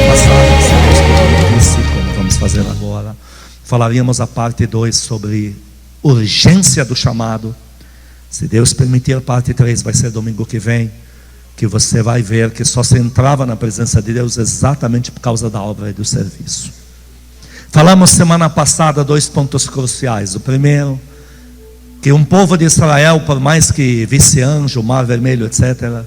passada, se Deus permitisse, como vamos fazer agora, falaríamos a parte 2 sobre urgência do chamado. Se Deus permitir, a parte 3 vai ser domingo que vem, que você vai ver que só se entrava na presença de Deus exatamente por causa da obra e do serviço. Falamos semana passada 2 pontos cruciais. O primeiro, que um povo de Israel, por mais que visse anjo, mar vermelho, etc.,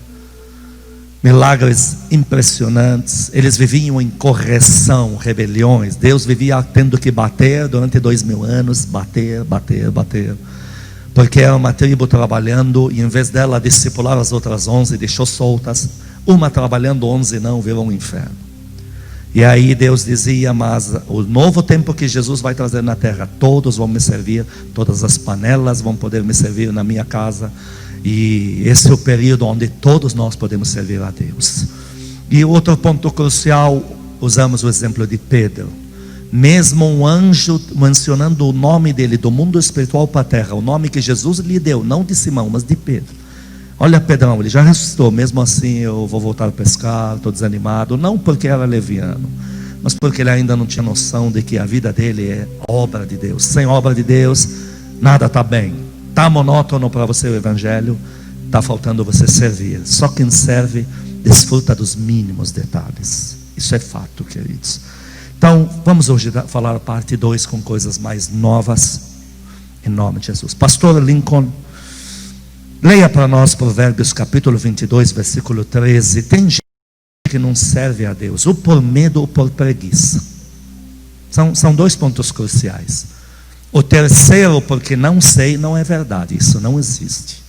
milagres impressionantes, eles viviam em correção, rebeliões. Deus vivia tendo que bater durante 2000 anos, bater, porque era uma tribo trabalhando, e em vez dela discipular as outras 11, deixou soltas, uma trabalhando, 11 não, virou um inferno. E aí Deus dizia: mas o novo tempo que Jesus vai trazer na terra, todos vão me servir, todas as panelas vão poder me servir na minha casa. E esse é o período onde todos nós podemos servir a Deus. E outro ponto crucial, usamos o exemplo de Pedro. Mesmo um anjo mencionando o nome dele do mundo espiritual para a terra, o nome que Jesus lhe deu, não de Simão, mas de Pedro. Olha, Pedrão, ele já ressuscitou, mesmo assim eu vou voltar a pescar, estou desanimado. Não porque era leviano, mas porque ele ainda não tinha noção de que a vida dele é obra de Deus. Sem obra de Deus, nada está bem. Está monótono para você o evangelho, está faltando você servir. Só quem serve desfruta dos mínimos detalhes. Isso é fato, queridos. Então, vamos hoje falar a parte 2 com coisas mais novas, em nome de Jesus. Pastor Lincoln, leia para nós Provérbios capítulo 22, versículo 13. Tem gente que não serve a Deus, ou por medo ou por preguiça. São 2 pontos cruciais. O terceiro, porque não sei, não é verdade. Isso não existe.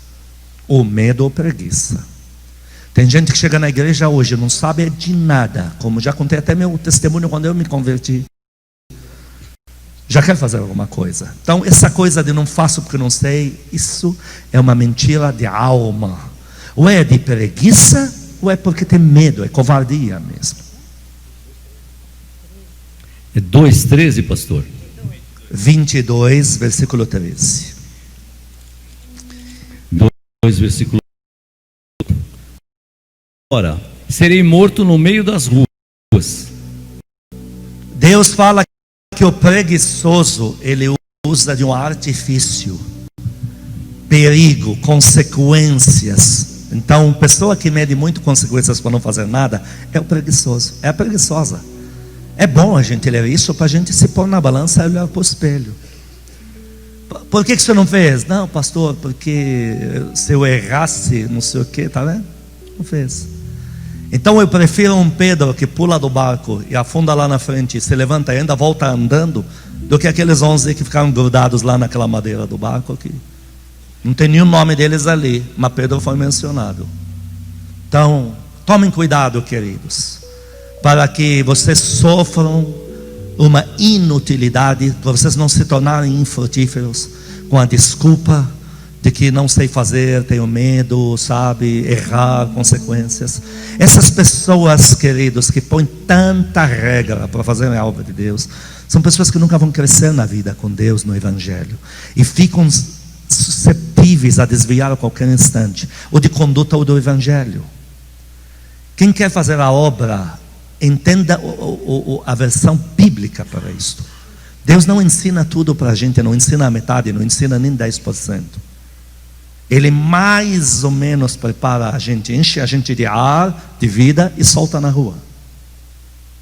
O medo ou preguiça. Tem gente que chega na igreja hoje, não sabe de nada. Como já contei até meu testemunho quando eu me converti. Já quer fazer alguma coisa. Então essa coisa de não faço porque não sei, isso é uma mentira de alma. Ou é de preguiça, ou é porque tem medo, é covardia mesmo. É 2:13, pastor. 22, versículo 13. 2, versículo. Ora, serei morto no meio das ruas. Deus fala que o preguiçoso, ele usa de um artifício, perigo, consequências. Então, pessoa que mede muito consequências para não fazer nada, é o preguiçoso, é a preguiçosa. É bom a gente ler isso para a gente se pôr na balança e olhar para o espelho. Por que você não fez? Não, pastor, porque se eu errasse, não sei o que, tá vendo? Não fez. Então eu prefiro um Pedro que pula do barco e afunda lá na frente, se levanta e ainda volta andando, do que aqueles 11 que ficaram grudados lá naquela madeira do barco, que não tem nenhum nome deles ali, mas Pedro foi mencionado. Então, tomem cuidado, queridos, para que vocês sofram uma inutilidade, para vocês não se tornarem infrutíferos com a desculpa de que não sei fazer, tenho medo, sabe, errar, consequências. Essas pessoas, queridos, que põem tanta regra para fazerem a obra de Deus, são pessoas que nunca vão crescer na vida com Deus, no Evangelho, e ficam suscetíveis a desviar a qualquer instante, ou de conduta ou do Evangelho. Quem quer fazer a obra, entenda a versão bíblica para isto. Deus não ensina tudo para a gente, não ensina a metade, não ensina nem 10%. Ele mais ou menos prepara a gente, enche a gente de ar, de vida e solta na rua.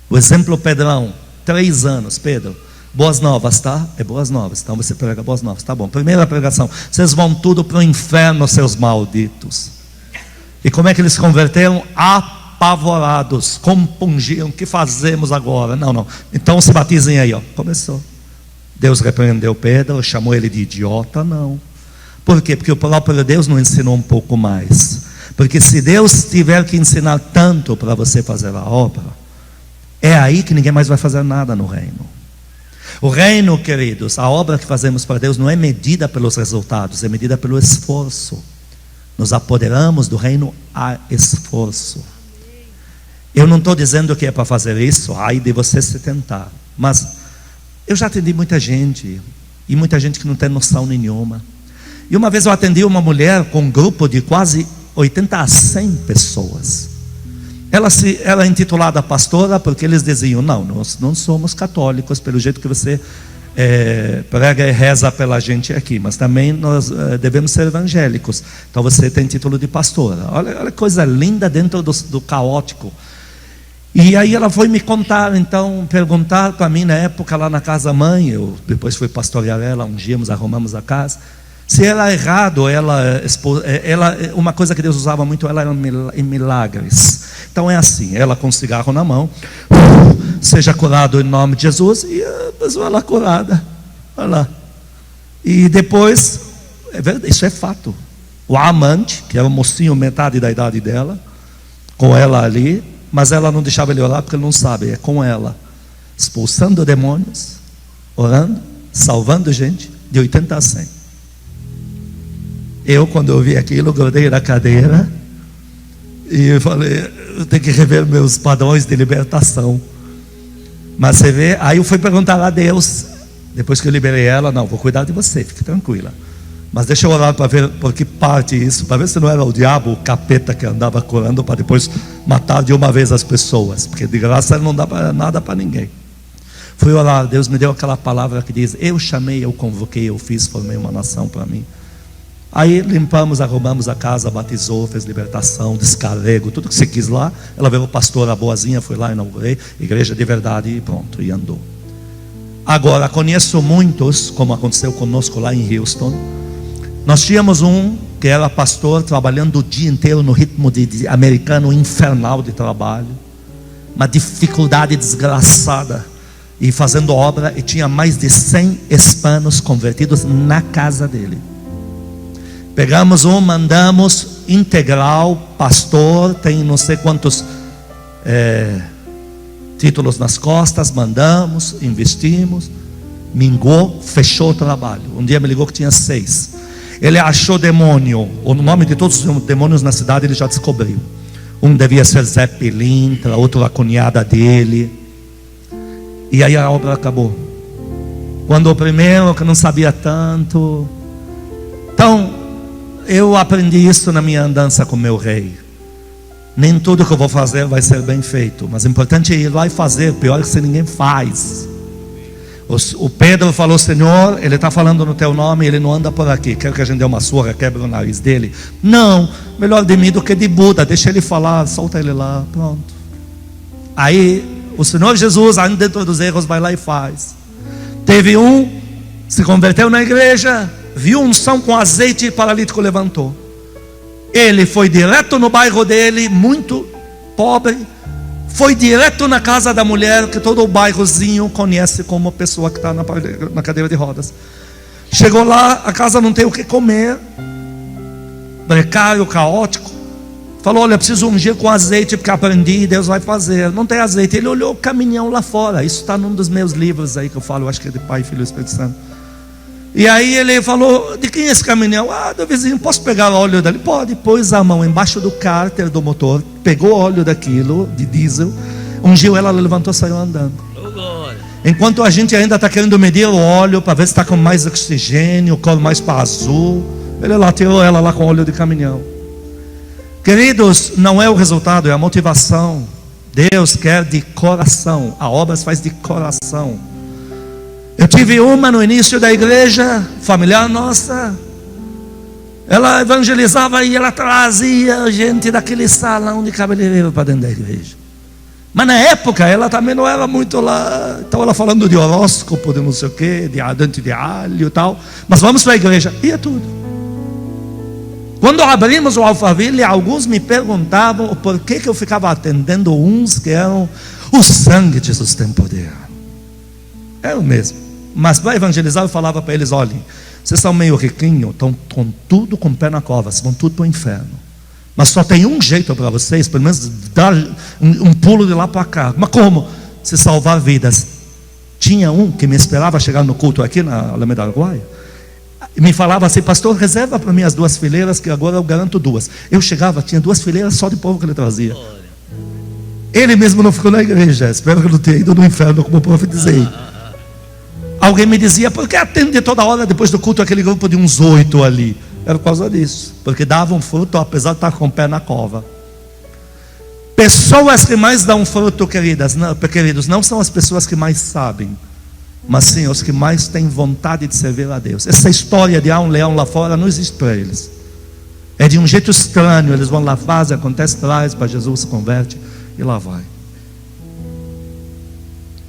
O exemplo Pedrão, 3 anos, Pedro, boas novas, tá? É boas novas, então você prega boas novas, tá bom. Primeira pregação, vocês vão tudo para o inferno, seus malditos. E como é que eles se converteram? Apavorados, compungiam, o que fazemos agora? Não, então se batizem aí, ó. Começou. Deus repreendeu Pedro, chamou ele de idiota? Não. Por quê? Porque o próprio Deus não ensinou um pouco mais. Porque se Deus tiver que ensinar tanto para você fazer a obra, é aí que ninguém mais vai fazer nada no reino. O reino, queridos, a obra que fazemos para Deus não é medida pelos resultados, é medida pelo esforço. Nos apoderamos do reino a esforço. Eu não estou dizendo que é para fazer isso, ai de você se tentar. Mas eu já atendi muita gente, e muita gente que não tem noção nenhuma. E uma vez eu atendi uma mulher com um grupo de quase 80 a 100 pessoas. Ela era intitulada pastora porque eles diziam: não, nós não somos católicos pelo jeito que você prega e reza pela gente aqui, mas também nós devemos ser evangélicos. Então você tem título de pastora. Olha que coisa linda dentro do caótico. E aí ela foi me contar, então, perguntar para mim na época lá na casa mãe, eu depois fui pastorear ela, ungimos, arrumamos a casa, se era errado ela, uma coisa que Deus usava muito, ela era em milagres. Então é assim, ela com um cigarro na mão, seja curado em nome de Jesus, e a pessoa lá curada, olha lá. E depois, isso é fato, o amante, que era um mocinho metade da idade dela, com ela ali, mas ela não deixava ele orar porque ele não sabe, é com ela, expulsando demônios, orando, salvando gente, de 80 a 100. Eu, quando eu vi aquilo, grudei na cadeira e eu falei: eu tenho que rever meus padrões de libertação. Mas você vê, aí eu fui perguntar a Deus, depois que eu liberei ela: não, vou cuidar de você, fique tranquila, mas deixa eu orar para ver por que parte isso, para ver se não era o diabo, o capeta que andava curando para depois matar de uma vez as pessoas, porque de graça não dá nada para ninguém. Fui orar, Deus me deu aquela palavra que diz: eu chamei, eu convoquei, eu fiz, formei uma nação para mim. Aí limpamos, arrumamos a casa, batizou, fez libertação, descarrego, tudo que você quis lá. Ela veio pastora boazinha, fui lá, inaugurei, igreja de verdade, e pronto, e andou. Agora, conheço muitos, como aconteceu conosco lá em Houston. Nós tínhamos um que era pastor, trabalhando o dia inteiro no ritmo de americano infernal de trabalho, uma dificuldade desgraçada, e fazendo obra, e tinha mais de 100 hispanos convertidos na casa dele. Pegamos um, mandamos, integral, pastor, tem não sei quantos títulos nas costas, mandamos, investimos, mingou, fechou o trabalho. Um dia me ligou que tinha 6. Ele achou demônio, o nome de todos os demônios na cidade ele já descobriu. Um devia ser Zé Pilintra, outro a cunhada dele. E aí a obra acabou. Quando o primeiro que não sabia tanto. Então, eu aprendi isso na minha andança com meu rei. Nem tudo que eu vou fazer vai ser bem feito, mas o importante é ir lá e fazer. Pior é que se ninguém faz. O Pedro falou: Senhor, ele está falando no teu nome, ele não anda por aqui, quero que a gente dê uma surra, quebre o nariz dele. Não, melhor de mim do que de Buda, deixa ele falar, solta ele lá, pronto. Aí o Senhor Jesus, ainda dentro dos erros, vai lá e faz. Teve um, se converteu na igreja, viu unção com azeite e paralítico levantou. Ele foi direto no bairro dele, muito pobre, foi direto na casa da mulher que todo o bairrozinho conhece como pessoa que está na cadeira de rodas. Chegou lá, a casa não tem o que comer, precário, caótico. Falou: olha, preciso ungir com azeite porque aprendi, Deus vai fazer. Não tem azeite. Ele olhou o caminhão lá fora. Isso está num dos meus livros aí que eu falo, acho que é de Pai, Filho e Espírito Santo. E aí ele falou: de quem é esse caminhão? Ah, do vizinho. Posso pegar o óleo dali? Pode. Pôs a mão embaixo do cárter do motor, pegou o óleo daquilo, de diesel, ungiu ela levantou, saiu andando. Enquanto a gente ainda está querendo medir o óleo para ver se está com mais oxigênio, cor mais para azul, ele lá tirou ela lá com óleo de caminhão. Queridos, não é o resultado, é a motivação. Deus quer de coração. A obra se faz de coração. Eu tive uma no início da igreja, familiar nossa. Ela evangelizava e ela trazia gente daquele salão de cabeleireiro para dentro da igreja. Mas na época ela também não era muito lá. Então ela falando de horóscopo, de não sei o que, de dente de alho e tal. Mas vamos para a igreja, ia tudo. Quando abrimos o Alphaville, alguns me perguntavam por que eu ficava atendendo uns que eram: o sangue de Jesus tem poder. É o mesmo. Mas para evangelizar eu falava para eles: olhem, vocês são meio riquinhos, estão com tudo com o pé na cova, vocês vão tudo para o inferno. Mas só tem um jeito para vocês, pelo menos dar um pulo de lá para cá. Mas como? Se salvar vidas. Tinha um que me esperava chegar no culto aqui na Alameda Araguaia, e me falava assim: pastor, reserva para mim as 2 fileiras, que agora eu garanto 2. Eu chegava, tinha 2 fileiras só de povo que ele trazia. Ele mesmo não ficou na igreja. Espero que eu não tenha ido no inferno, como eu profetizei. Alguém me dizia: por que atende toda hora depois do culto aquele grupo de uns 8 ali? Era por causa disso, porque davam fruto apesar de estar com o pé na cova. Pessoas que mais dão fruto, queridos, não são as pessoas que mais sabem, mas sim os que mais têm vontade de servir a Deus. Essa história de um leão lá fora não existe para eles. É de um jeito estranho, eles vão lá, fazem, acontece, traz para Jesus, se converte e lá vai.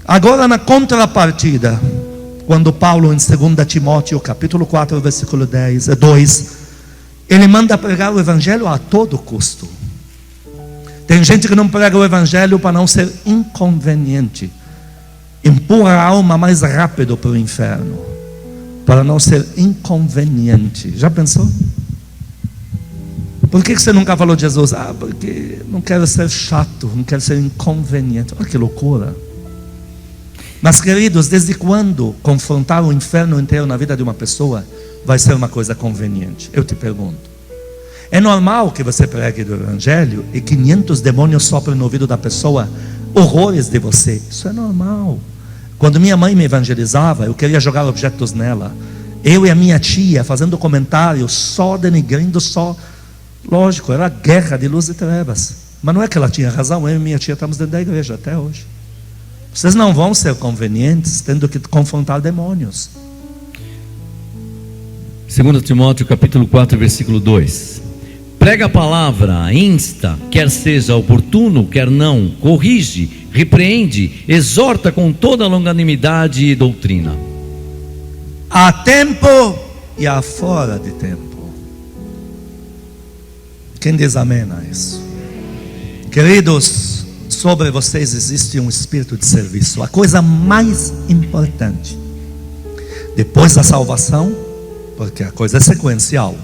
Agora, na contrapartida, quando Paulo em 2 Timóteo capítulo 4 versículo 2, ele manda pregar o evangelho a todo custo. Tem gente que não prega o evangelho para não ser inconveniente, empurra a alma mais rápido para o inferno, para não ser inconveniente. Já pensou? Por que você nunca falou de Jesus? Porque não quero ser chato, não quero ser inconveniente. Olha que loucura. Mas, queridos, desde quando confrontar o inferno inteiro na vida de uma pessoa vai ser uma coisa conveniente? Eu te pergunto. É normal que você pregue do evangelho e 500 demônios soprem no ouvido da pessoa horrores de você? Isso é normal. Quando minha mãe me evangelizava, eu queria jogar objetos nela. Eu e a minha tia fazendo comentários, só denigrindo, só... Lógico, era guerra de luz e trevas. Mas não é que ela tinha razão, eu e minha tia estamos dentro da igreja até hoje. Vocês não vão ser convenientes tendo que confrontar demônios. 2 Timóteo capítulo 4 versículo 2. Prega a palavra, insta, quer seja oportuno, quer não, corrige, repreende, exorta com toda longanimidade e doutrina. Há tempo e há fora de tempo. Quem diz amém a isso? Queridos, sobre vocês existe um espírito de serviço. A coisa mais importante depois da salvação, porque a coisa é sequencial.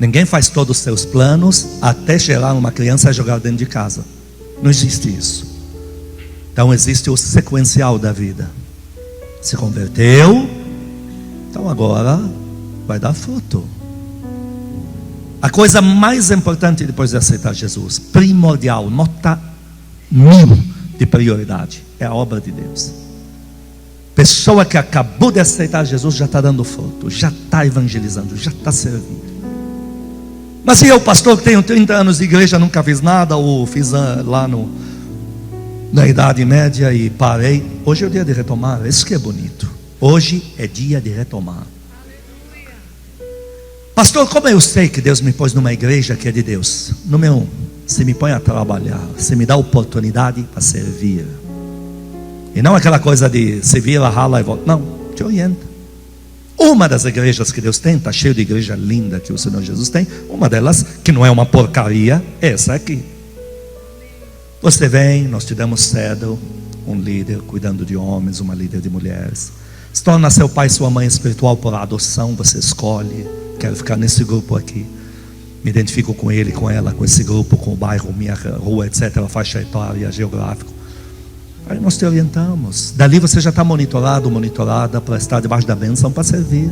Ninguém faz todos os seus planos até gerar uma criança e jogar dentro de casa. Não existe isso. Então existe o sequencial da vida. Se converteu, então agora vai dar fruto. A coisa mais importante depois de aceitar Jesus, primordial, nota 1000 de prioridade, é a obra de Deus. Pessoa que acabou de aceitar Jesus já está dando fruto, já está evangelizando, já está servindo. Mas se eu, pastor, que tenho 30 anos de igreja, nunca fiz nada, ou fiz lá na Idade Média e parei. Hoje é o dia de retomar, isso que é bonito. Hoje é dia de retomar. Pastor, como eu sei que Deus me pôs numa igreja que é de Deus? Número 1, se me põe a trabalhar, se me dá oportunidade para servir. E não aquela coisa de se vira, rala e volta. Não, te orienta. Uma das igrejas que Deus tem, está cheio de igreja linda que o Senhor Jesus tem. Uma delas, que não é uma porcaria, é essa aqui. Você vem, nós te damos cedo, um líder cuidando de homens, uma líder de mulheres. Se torna seu pai e sua mãe espiritual por adoção, você escolhe. Quero ficar nesse grupo aqui. Me identifico com ele, com ela, com esse grupo, com o bairro, minha rua, etc. Faixa etária, geográfico. Aí nós te orientamos. Dali você já está monitorado, monitorada para estar debaixo da bênção para servir.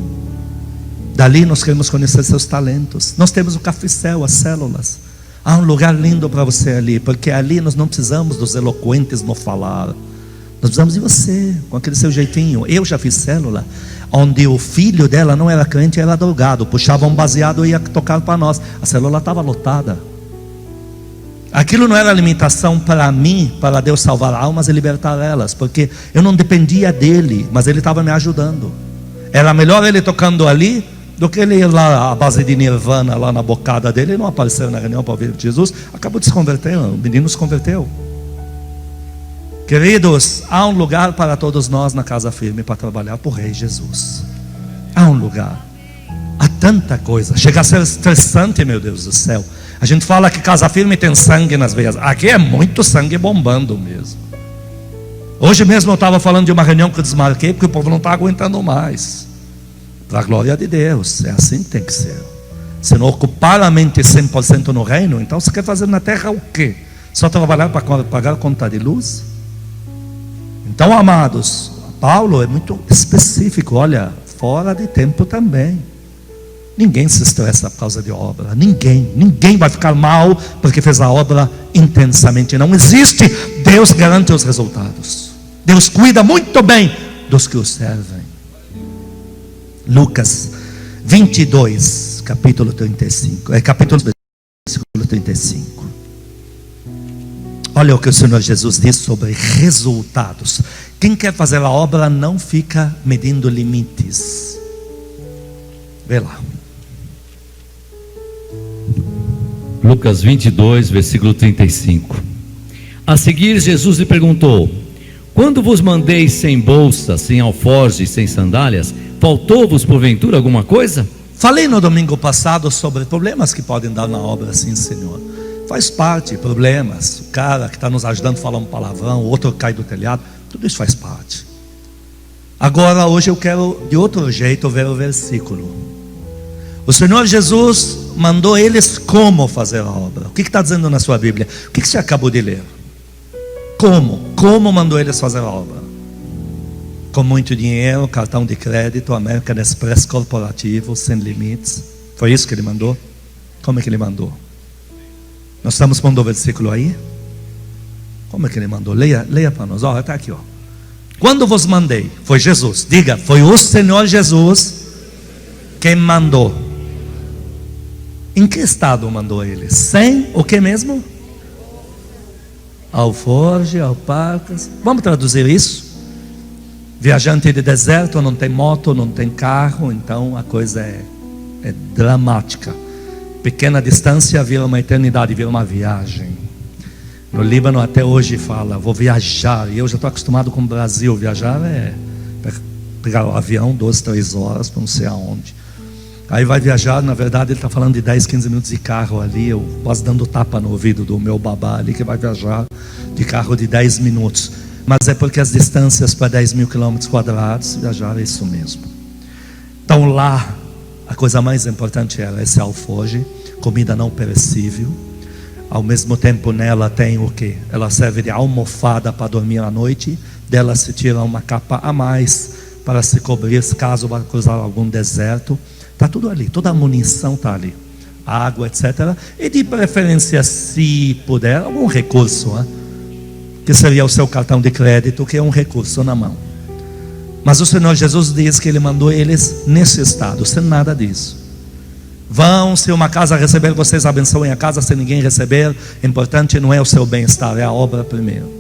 Dali nós queremos conhecer seus talentos. Nós temos o Café-Céu, as células. Há um lugar lindo para você ali, porque ali nós não precisamos dos eloquentes no falar. Nós precisamos de você, com aquele seu jeitinho. Eu já fiz célula onde o filho dela não era crente, era drogado, puxava um baseado e ia tocar para nós. A célula estava lotada. Aquilo não era limitação para mim, para Deus salvar almas e libertar elas, porque eu não dependia dele, mas ele estava me ajudando. Era melhor ele tocando ali do que ele ir lá à base de Nirvana, lá na bocada dele. Ele não apareceu na reunião para ouvir Jesus, acabou de se converter, o menino se converteu. Queridos, há um lugar para todos nós na Casa Firme para trabalhar por Rei Jesus. Há um lugar. Há tanta coisa. Chega a ser estressante, meu Deus do céu. A gente fala que Casa Firme tem sangue nas veias. Aqui é muito sangue bombando mesmo. Hoje mesmo eu estava falando de uma reunião que eu desmarquei porque o povo não está aguentando mais. Para a glória de Deus. É assim que tem que ser. Se não ocupar a mente 100% no reino, então você quer fazer na terra o quê? Só trabalhar para pagar a conta de luz? Então, amados, Paulo é muito específico. Olha, fora de tempo também. Ninguém se estressa por causa de obra. Ninguém vai ficar mal porque fez a obra intensamente. Não existe. Deus garante os resultados. Deus cuida muito bem dos que o servem. Lucas 22, capítulo 35. Capítulo versículo 35. Olha o que o Senhor Jesus diz sobre resultados. Quem quer fazer a obra não fica medindo limites. Vê lá. Lucas 22, versículo 35. A seguir, Jesus lhe perguntou: quando vos mandei sem bolsa, sem alforje, sem sandálias, faltou-vos porventura alguma coisa? Falei no domingo passado sobre problemas que podem dar na obra, sim, Senhor. Faz parte, problemas. O cara que está nos ajudando fala um palavrão, o outro cai do telhado, tudo isso faz parte. Agora, hoje eu quero de outro jeito ver o versículo. O Senhor Jesus mandou eles como fazer a obra. O que está dizendo na sua Bíblia? O que você acabou de ler? Como mandou eles fazer a obra? Com muito dinheiro, cartão de crédito, American Express corporativo, sem limites. Foi isso que ele mandou? Como é que ele mandou? Nós estamos pondo o versículo aí? Como é que ele mandou? Leia para nós. Está aqui. Quando vos mandei, foi Jesus. Diga, foi o Senhor Jesus quem mandou. Em que estado mandou ele? Sem o que mesmo? Alforje, alpacas. Vamos traduzir isso? Viajante de deserto, não tem moto, não tem carro, então a coisa é dramática. Pequena distância vira uma eternidade, vira uma viagem. No Líbano até hoje fala, vou viajar. E eu já estou acostumado com o Brasil. Viajar é pegar o avião 12, 3 horas para não sei aonde. Aí vai viajar, na verdade ele está falando de 10, 15 minutos de carro ali. Eu quase dando tapa no ouvido do meu babá ali, que vai viajar de carro de 10 minutos. Mas é porque as distâncias para 10 mil quilômetros quadrados, viajar é isso mesmo. Então lá, a coisa mais importante era esse alforje, comida não perecível. Ao mesmo tempo nela tem o que? Ela serve de almofada para dormir à noite. Dela se tira uma capa a mais para se cobrir caso vá cruzar algum deserto. Está tudo ali, toda a munição está ali, água, etc. E de preferência, se puder, algum recurso, que seria o seu cartão de crédito, que é um recurso na mão. Mas o Senhor Jesus diz que Ele mandou eles nesse estado, sem nada disso. Vão, se uma casa receber, vocês abençoem a casa. Se ninguém receber, importante não é o seu bem-estar, é a obra primeiro.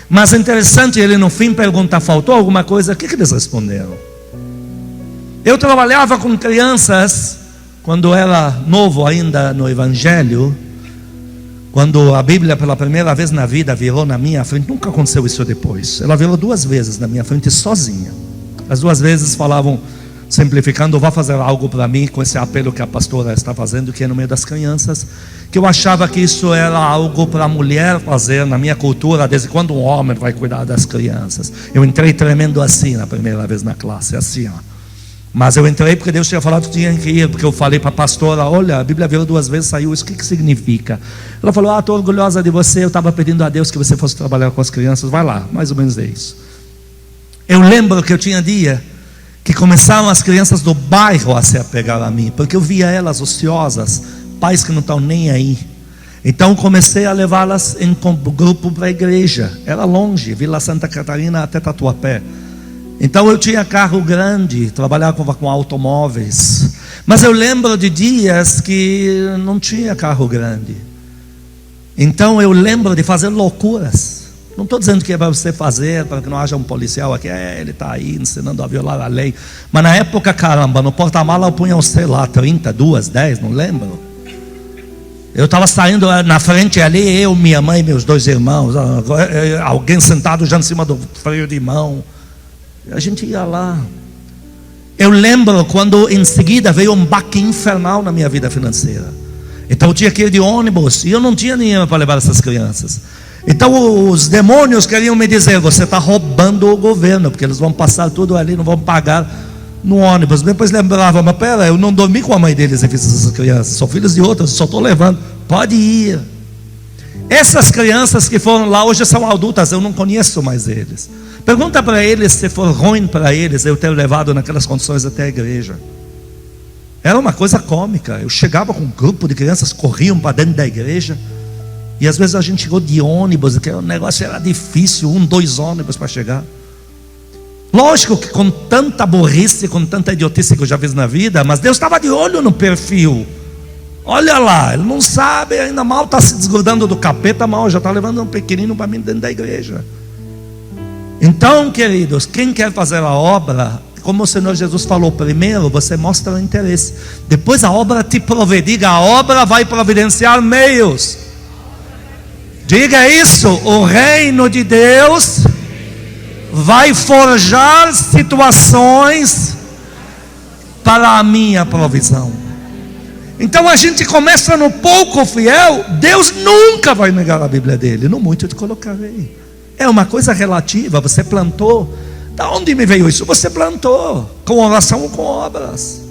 Mas é interessante, ele no fim pergunta, faltou alguma coisa? O que eles responderam? Eu trabalhava com crianças quando era novo ainda no Evangelho. Quando a Bíblia pela primeira vez na vida virou na minha frente, nunca aconteceu isso depois. Ela virou 2 vezes na minha frente sozinha. As 2 vezes falavam, simplificando, vá fazer algo para mim, com esse apelo que a pastora está fazendo, que é no meio das crianças, que eu achava que isso era algo para a mulher fazer. Na minha cultura, desde quando um homem vai cuidar das crianças? Eu entrei tremendo assim na primeira vez na classe, assim, Mas eu entrei porque Deus tinha falado que tinha que ir, porque eu falei para a pastora, olha, a Bíblia virou 2 vezes, saiu isso, o que significa? Ela falou, estou orgulhosa de você, eu estava pedindo a Deus que você fosse trabalhar com as crianças, vai lá, mais ou menos é isso. Eu lembro que eu tinha dia que começaram as crianças do bairro a se apegar a mim, porque eu via elas ociosas, pais que não estão nem aí. Então comecei a levá-las em grupo para a igreja, era longe, Vila Santa Catarina até Tatuapé. Então eu tinha carro grande, trabalhava com automóveis. Mas eu lembro de dias que não tinha carro grande. Então eu lembro de fazer loucuras. Não estou dizendo que é para você fazer, para que não haja um policial aqui, ele está aí ensinando a violar a lei. Mas na época, caramba, no porta-mala eu punha, sei lá, 30, 2, 10, não lembro. Eu estava saindo na frente ali, eu, minha mãe e meus 2 irmãos, alguém sentado já em cima do freio de mão. A gente ia lá. Eu lembro quando em seguida veio um baque infernal na minha vida financeira. Então eu tinha que ir de ônibus e eu não tinha dinheiro para levar essas crianças. Então os demônios queriam me dizer, você está roubando o governo, porque eles vão passar tudo ali, não vão pagar no ônibus. Depois lembrava, mas pera, eu não dormi com a mãe deles e fiz essas crianças, são filhos de outras, só estou levando, pode ir. Essas crianças que foram lá hoje são adultas, eu não conheço mais eles. Pergunta para eles se for ruim para eles eu ter levado naquelas condições até a igreja. Era uma coisa cômica. Eu chegava com um grupo de crianças, corriam para dentro da igreja. E às vezes a gente chegou de ônibus, que o negócio era difícil, 1, 2 ônibus para chegar. Lógico que com tanta burrice, com tanta idiotice que eu já fiz na vida, mas Deus estava de olho no perfil. Olha lá, ele não sabe, ainda mal está se desgrudando do capeta, mal já está levando um pequenino para mim dentro da igreja. Então, queridos, quem quer fazer a obra, como o Senhor Jesus falou, primeiro você mostra o interesse, depois a obra te provê. Diga, a obra vai providenciar meios. Diga isso, o reino de Deus vai forjar situações para a minha provisão. Então a gente começa no pouco fiel, Deus nunca vai negar a Bíblia dele. No muito eu te colocarei. É uma coisa relativa, você plantou. Da onde me veio isso? Você plantou, com oração ou com obras.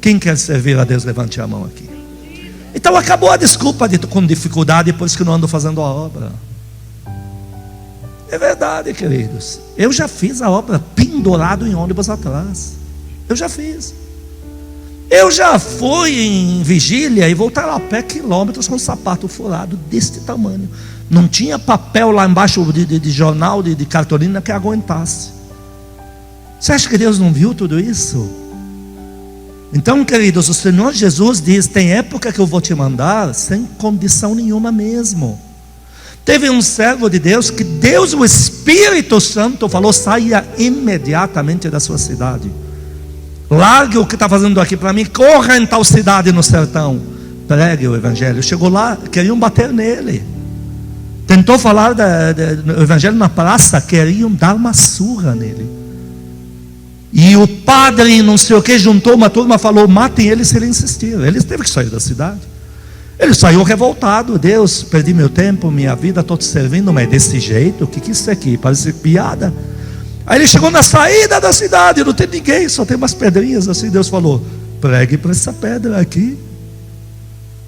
Quem quer servir a Deus, levante a mão aqui. Então acabou a desculpa com dificuldade, por isso que não ando fazendo a obra. É verdade, queridos. Eu já fiz a obra pendurado em ônibus atrás. Eu já fiz. Eu já fui em vigília e voltar a pé quilômetros com sapato furado deste tamanho. Não tinha papel lá embaixo de jornal, de cartolina que aguentasse. Você acha que Deus não viu tudo isso? Então, queridos, o Senhor Jesus diz: tem época que eu vou te mandar sem condição nenhuma mesmo. Teve um servo de Deus que Deus, o Espírito Santo, falou: saia imediatamente da sua cidade, largue o que está fazendo aqui para mim, corra em tal cidade no sertão, pregue o Evangelho. Chegou lá, queriam bater nele. Tentou falar do Evangelho na praça, queriam dar uma surra nele. E o padre, não sei o que, juntou uma turma, falou: matem ele se ele insistir. Ele teve que sair da cidade. Ele saiu revoltado: Deus, perdi meu tempo, minha vida, estou te servindo, mas desse jeito, o que é isso aqui? Parece piada. Aí ele chegou na saída da cidade, não tem ninguém, só tem umas pedrinhas assim. Deus falou: pregue para essa pedra aqui.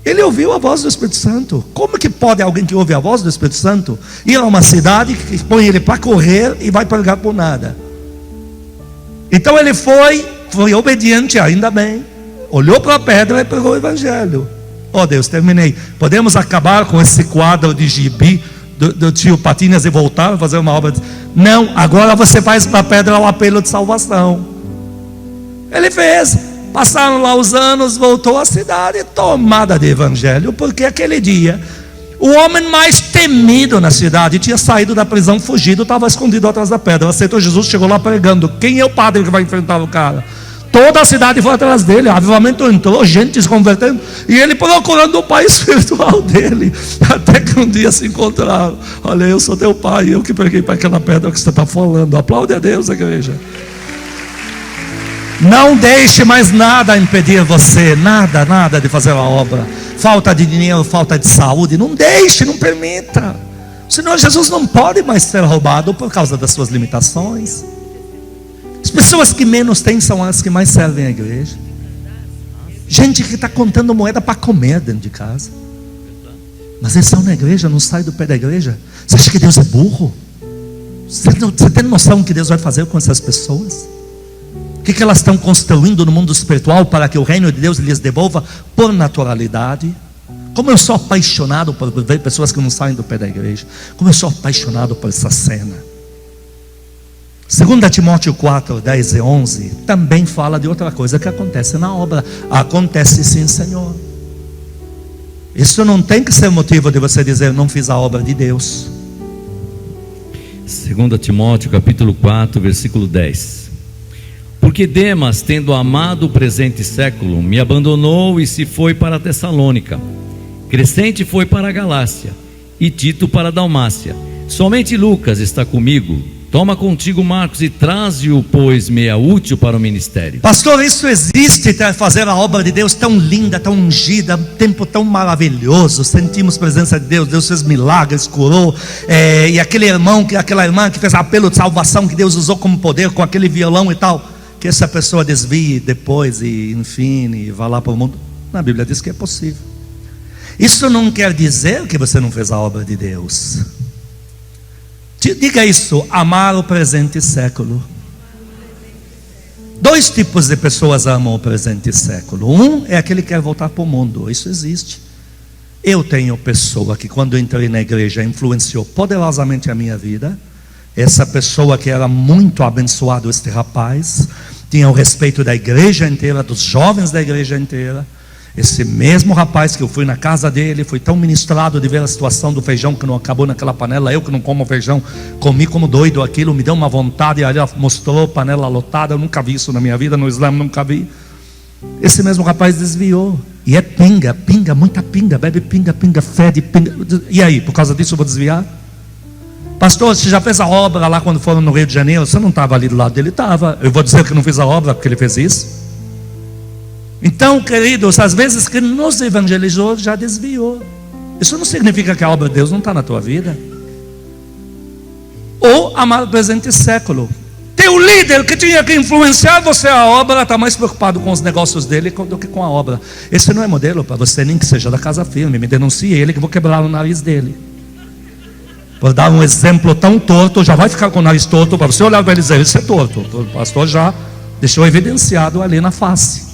Ele ouviu a voz do Espírito Santo. Como que pode alguém que ouve a voz do Espírito Santo ir a uma cidade que põe ele para correr e vai pregar por nada? Então ele foi obediente, ainda bem. Olhou para a pedra e pregou o Evangelho. Oh Deus, terminei. Podemos acabar com esse quadro de gibi do tio Patinhas e voltar a fazer uma obra? Não, agora você faz para a pedra o apelo de salvação. Ele fez. Passaram lá os anos, voltou à cidade tomada de Evangelho, porque aquele dia o homem mais temido na cidade tinha saído da prisão, fugido, estava escondido atrás da pedra. Aceitou Jesus, chegou lá pregando. Quem é o padre que vai enfrentar o cara? Toda a cidade foi atrás dele, avivamento entrou, gente se convertendo, e ele procurando o pai espiritual dele, até que um dia se encontraram. Olha, eu sou teu pai, eu que preguei para aquela pedra que você está falando. Aplaude a Deus, igreja. Não deixe mais nada impedir você, nada de fazer a obra. Falta de dinheiro, falta de saúde, não deixe, não permita. O Senhor Jesus não pode mais ser roubado por causa das suas limitações. As pessoas que menos têm são as que mais servem à igreja. Gente que está contando moeda para comer dentro de casa, mas eles estão na igreja, não saem do pé da igreja. Você acha que Deus é burro? Você tem noção do que Deus vai fazer com essas pessoas? O que elas estão construindo no mundo espiritual para que o reino de Deus lhes devolva por naturalidade? Como eu sou apaixonado por ver pessoas que não saem do pé da igreja. Como eu sou apaixonado por essa cena. 2 Timóteo 4, 10 e 11 também fala de outra coisa que acontece na obra. Acontece sim, Senhor. Isso não tem que ser motivo de você dizer: não fiz a obra de Deus. 2 Timóteo capítulo 4, versículo 10. Porque Demas, tendo amado o presente século, me abandonou e se foi para a Tessalônica. Crescente foi para a Galácia, e Tito para a Dalmácia. Somente Lucas está comigo. Toma contigo Marcos e traze-o, pois me é útil para o ministério. Pastor, isso existe, fazer a obra de Deus tão linda, tão ungida, um tempo tão maravilhoso. Sentimos a presença de Deus, Deus fez milagres, curou, e aquela irmã que fez apelo de salvação, que Deus usou como poder com aquele violão e tal. Que essa pessoa desvie depois e enfim, e vá lá para o mundo. Na Bíblia diz que é possível. Isso não quer dizer que você não fez a obra de Deus. Diga isso: amar o presente século. Dois tipos de pessoas amam o presente século. Um é aquele que quer voltar para o mundo. Isso existe. Eu tenho pessoa que quando entrei na igreja influenciou poderosamente a minha vida. Essa pessoa que era muito abençoado, este rapaz, tinha o respeito da igreja inteira, dos jovens da igreja inteira. Esse mesmo rapaz que eu fui na casa dele, fui tão ministrado de ver a situação do feijão que não acabou naquela panela. Eu que não como feijão, comi como doido aquilo, me deu uma vontade. E aí ela mostrou panela lotada, eu nunca vi isso na minha vida, no Islã nunca vi. Esse mesmo rapaz desviou. E é pinga, muita pinga, bebe pinga, fede pinga. E aí, por causa disso eu vou desviar? Pastor, você já fez a obra lá quando foram no Rio de Janeiro? Você não estava ali do lado dele? Estava. Eu vou dizer que não fiz a obra porque ele fez isso? Então, queridos, às vezes que nos evangelizou já desviou. Isso não significa que a obra de Deus não está na tua vida. Ou amar o presente século. Teu líder que tinha que influenciar você a obra está mais preocupado com os negócios dele do que com a obra. Esse não é modelo para você, nem que seja da Casa Firme. Me denuncie ele que eu vou quebrar o nariz dele. Por dar um exemplo tão torto, já vai ficar com o nariz torto para você olhar para ele e dizer, isso é torto. O pastor já deixou evidenciado ali na face.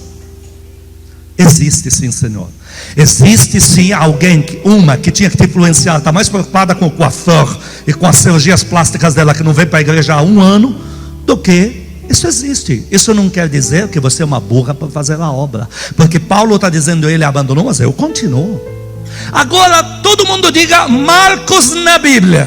Existe sim, Senhor. Existe sim alguém, que tinha que te influenciar, está mais preocupada com o coiffeur e com as cirurgias plásticas dela, que não vem para a igreja há 1 ano, do que isso existe. Isso não quer dizer que você é uma burra para fazer a obra, porque Paulo está dizendo, ele abandonou, mas eu continuo. Agora todo mundo diga Marcos na Bíblia.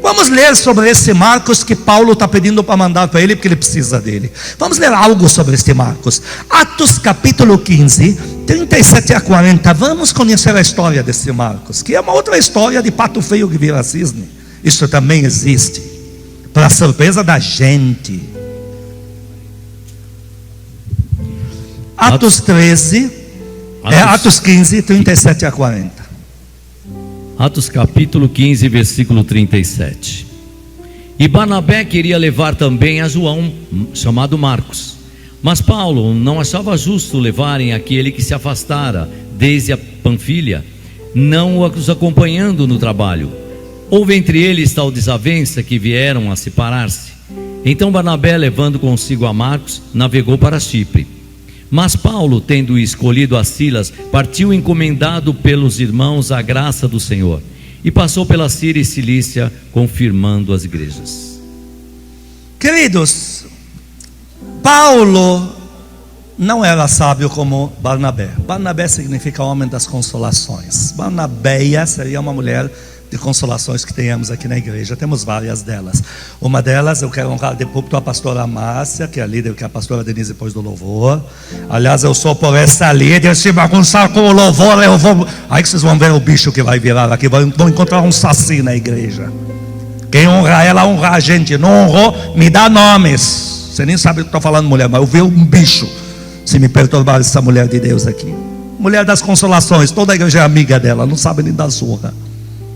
Vamos ler sobre esse Marcos que Paulo está pedindo para mandar para ele, porque ele precisa dele. Vamos ler algo sobre este Marcos. Atos capítulo 15, 37 a 40. Vamos conhecer a história desse Marcos, que é uma outra história de pato feio que vira cisne. Isso também existe, para a surpresa da gente. Atos 13, Atos 15, 37 a 40. Atos capítulo 15, versículo 37. E Barnabé queria levar também a João, chamado Marcos. Mas Paulo não achava justo levarem aquele que se afastara desde a Panfilha, não os acompanhando no trabalho. Houve entre eles tal desavença que vieram a separar-se. Então Barnabé, levando consigo a Marcos, navegou para Chipre. Mas Paulo, tendo escolhido a Silas, partiu encomendado pelos irmãos à graça do Senhor, e passou pela Síria e Cilícia, confirmando as igrejas. Queridos, Paulo não era sábio como Barnabé. Barnabé significa homem das consolações. Barnabéia seria uma mulher de consolações que tenhamos aqui na igreja. Temos várias delas. Uma delas, eu quero honrar de púlpito a pastora Márcia, que é a líder, que é a pastora Denise depois do louvor. Aliás, eu sou por essa líder. Se bagunçar com o louvor, eu vou... Aí que vocês vão ver o bicho que vai virar aqui. Vão encontrar um saci na igreja. Quem honra ela, honra a gente. Não honrou, me dá nomes. Você nem sabe o que estou falando, mulher, mas eu vi um bicho se me perturbar essa mulher de Deus aqui. Mulher das consolações, toda a igreja é amiga dela, não sabe nem dar surra.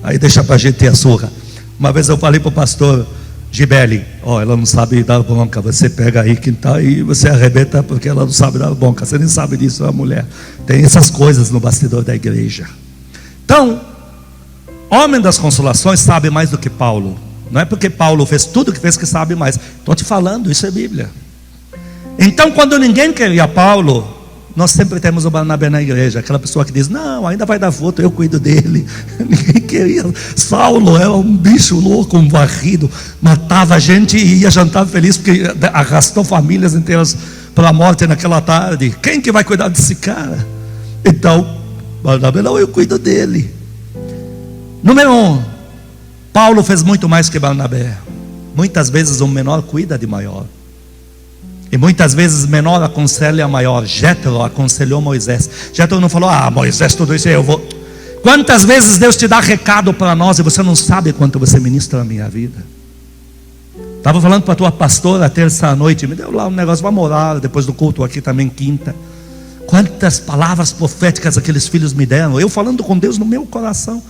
Aí deixa para a gente ter a surra. Uma vez eu falei para o pastor Gibeli, ela não sabe dar bronca. Você pega aí quem está aí, você arrebenta porque ela não sabe dar bronca. Você nem sabe disso, é a mulher. Tem essas coisas no bastidor da igreja. Então, homem das consolações sabe mais do que Paulo. Não é porque Paulo fez tudo que fez que sabe mais. Estou te falando, isso é Bíblia. Então, quando ninguém queria Paulo, nós sempre temos o Barnabé na igreja, aquela pessoa que diz, não, ainda vai dar fruto, eu cuido dele. Ninguém queria. Saulo era um bicho louco, um varrido, matava a gente e ia jantar feliz, porque arrastou famílias inteiras para a morte naquela tarde. Quem que vai cuidar desse cara? Então, Barnabé, não, eu cuido dele. Número 1, Paulo fez muito mais que Barnabé. Muitas vezes o menor cuida de maior. E muitas vezes menor aconselha a maior. Jétro aconselhou Moisés. Jétro não falou, Moisés, tudo isso eu vou. Quantas vezes Deus te dá recado para nós e você não sabe quanto você ministra na minha vida? Estava falando para a tua pastora terça à noite, me deu lá um negócio, vamos orar depois do culto aqui também quinta. Quantas palavras proféticas aqueles filhos me deram, eu falando com Deus no meu coração.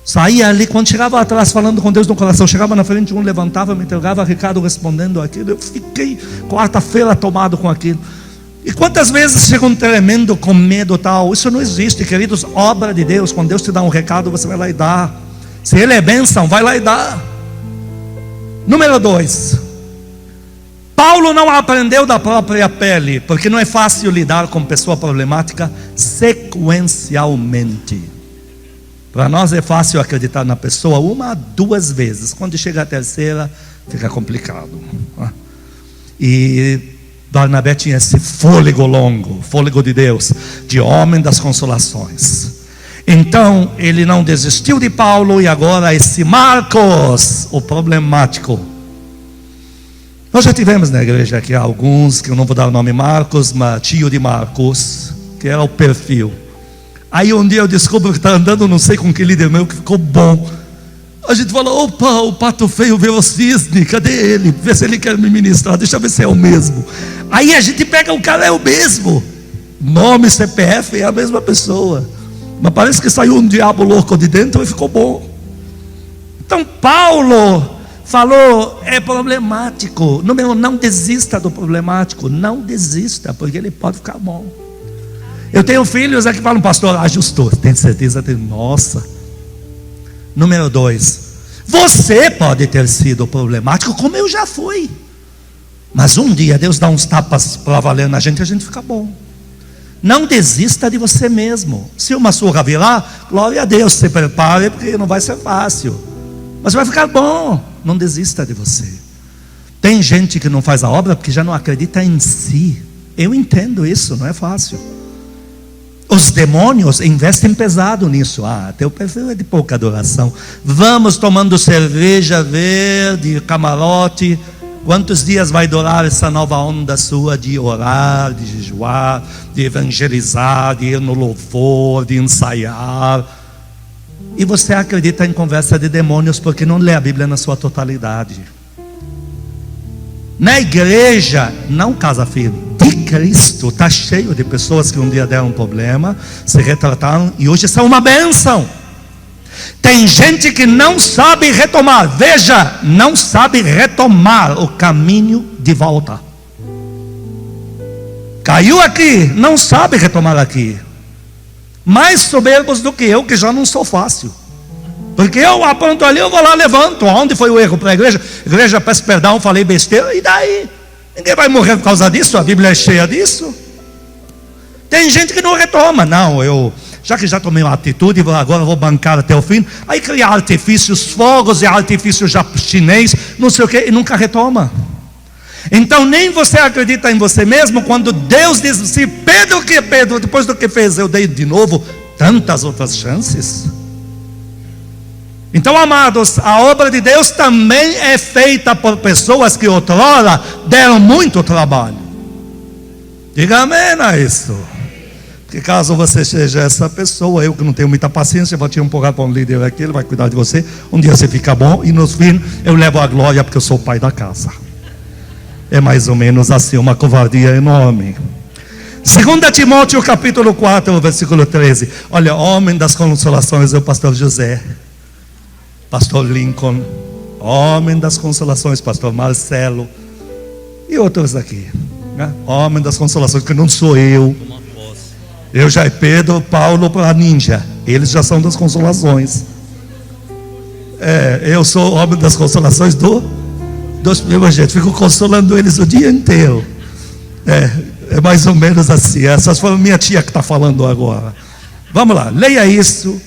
Saía ali, quando chegava atrás falando com Deus no coração, chegava na frente, um levantava, me entregava recado respondendo aquilo. Eu fiquei quarta-feira tomado com aquilo. E quantas vezes chega um tremendo com medo tal. Isso não existe, queridos. Obra de Deus, quando Deus te dá um recado, você vai lá e dá. Se Ele é bênção, vai lá e dá. Número 2, Paulo não aprendeu da própria pele, porque não é fácil lidar com pessoa problemática sequencialmente. Para nós é fácil acreditar na pessoa 1, 2 vezes. Quando chega a terceira, fica complicado. E Barnabé tinha esse fôlego longo, fôlego de Deus, de homem das consolações. Então ele não desistiu de Paulo, e agora esse Marcos, o problemático. Nós já tivemos na igreja aqui alguns, que eu não vou dar o nome Marcos, mas tio de Marcos, que era o perfil. Aí um dia eu descubro que está andando, não sei com que líder meu, que ficou bom. A gente fala: opa, o pato feio vê os cisnes, cadê ele? Vê se ele quer me ministrar, deixa eu ver se é o mesmo. Aí a gente pega, o cara é o mesmo, nome, CPF, é a mesma pessoa, mas parece que saiu um diabo louco de dentro e ficou bom. Então Paulo falou: é problemático. Número 1, não desista do problemático. Não desista, porque ele pode ficar bom. Eu tenho filhos aqui que falam: pastor, ajustou. Tem certeza? Nossa. Número 2, você pode ter sido problemático, como eu já fui. Mas um dia Deus dá uns tapas para valer na gente, a gente fica bom. Não desista de você mesmo. Se uma surra virar, glória a Deus, se prepare, porque não vai ser fácil, mas vai ficar bom. Não desista de você. Tem gente que não faz a obra porque já não acredita em si. Eu entendo isso, não é fácil. Os demônios investem pesado nisso. Teu perfil é de pouca adoração. Vamos tomando cerveja verde, camarote. Quantos dias vai durar essa nova onda sua de orar, de jejuar, de evangelizar, de ir no louvor, de ensaiar? E você acredita em conversa de demônios porque não lê a Bíblia na sua totalidade. Na igreja, não casa firme, de Cristo, está cheio de pessoas que um dia deram um problema, se retrataram e hoje são uma bênção. Tem gente que não sabe retomar, veja, não sabe retomar o caminho de volta. Caiu aqui, não sabe retomar aqui. Mais soberbos do que eu, que já não sou fácil. Porque eu aponto ali, eu vou lá, levanto. Onde foi o erro para a igreja? Igreja, peço perdão, falei besteira, e daí? Ninguém vai morrer por causa disso, a Bíblia é cheia disso. Tem gente que não retoma. Não, já tomei uma atitude, agora vou bancar até o fim. Aí cria artifícios, fogos e artifícios já chinês, não sei o que, e nunca retoma. Então nem você acredita em você mesmo, quando Deus diz assim: Pedro, que Pedro, depois do que fez, eu dei de novo tantas outras chances. Então, amados, a obra de Deus também é feita por pessoas que outrora deram muito trabalho. Diga amém a isso. Porque caso você seja essa pessoa, eu que não tenho muita paciência, vou te empurrar para um líder aqui, ele vai cuidar de você. Um dia você fica bom e no fim eu levo a glória porque eu sou o pai da casa. É mais ou menos assim, uma covardia enorme. 2 Timóteo capítulo 4, versículo 13. Olha, homem das consolações é o pastor José, pastor Lincoln, homem das consolações, pastor Marcelo e outros aqui, né? Homem das consolações, que não sou eu. Eu já é Pedro, Paulo para ninja. Eles já são das consolações. Eu sou homem das consolações dos primogênitos. Fico consolando eles o dia inteiro. É mais ou menos assim. Essas foram minha tia que está falando agora. Vamos lá, leia isso,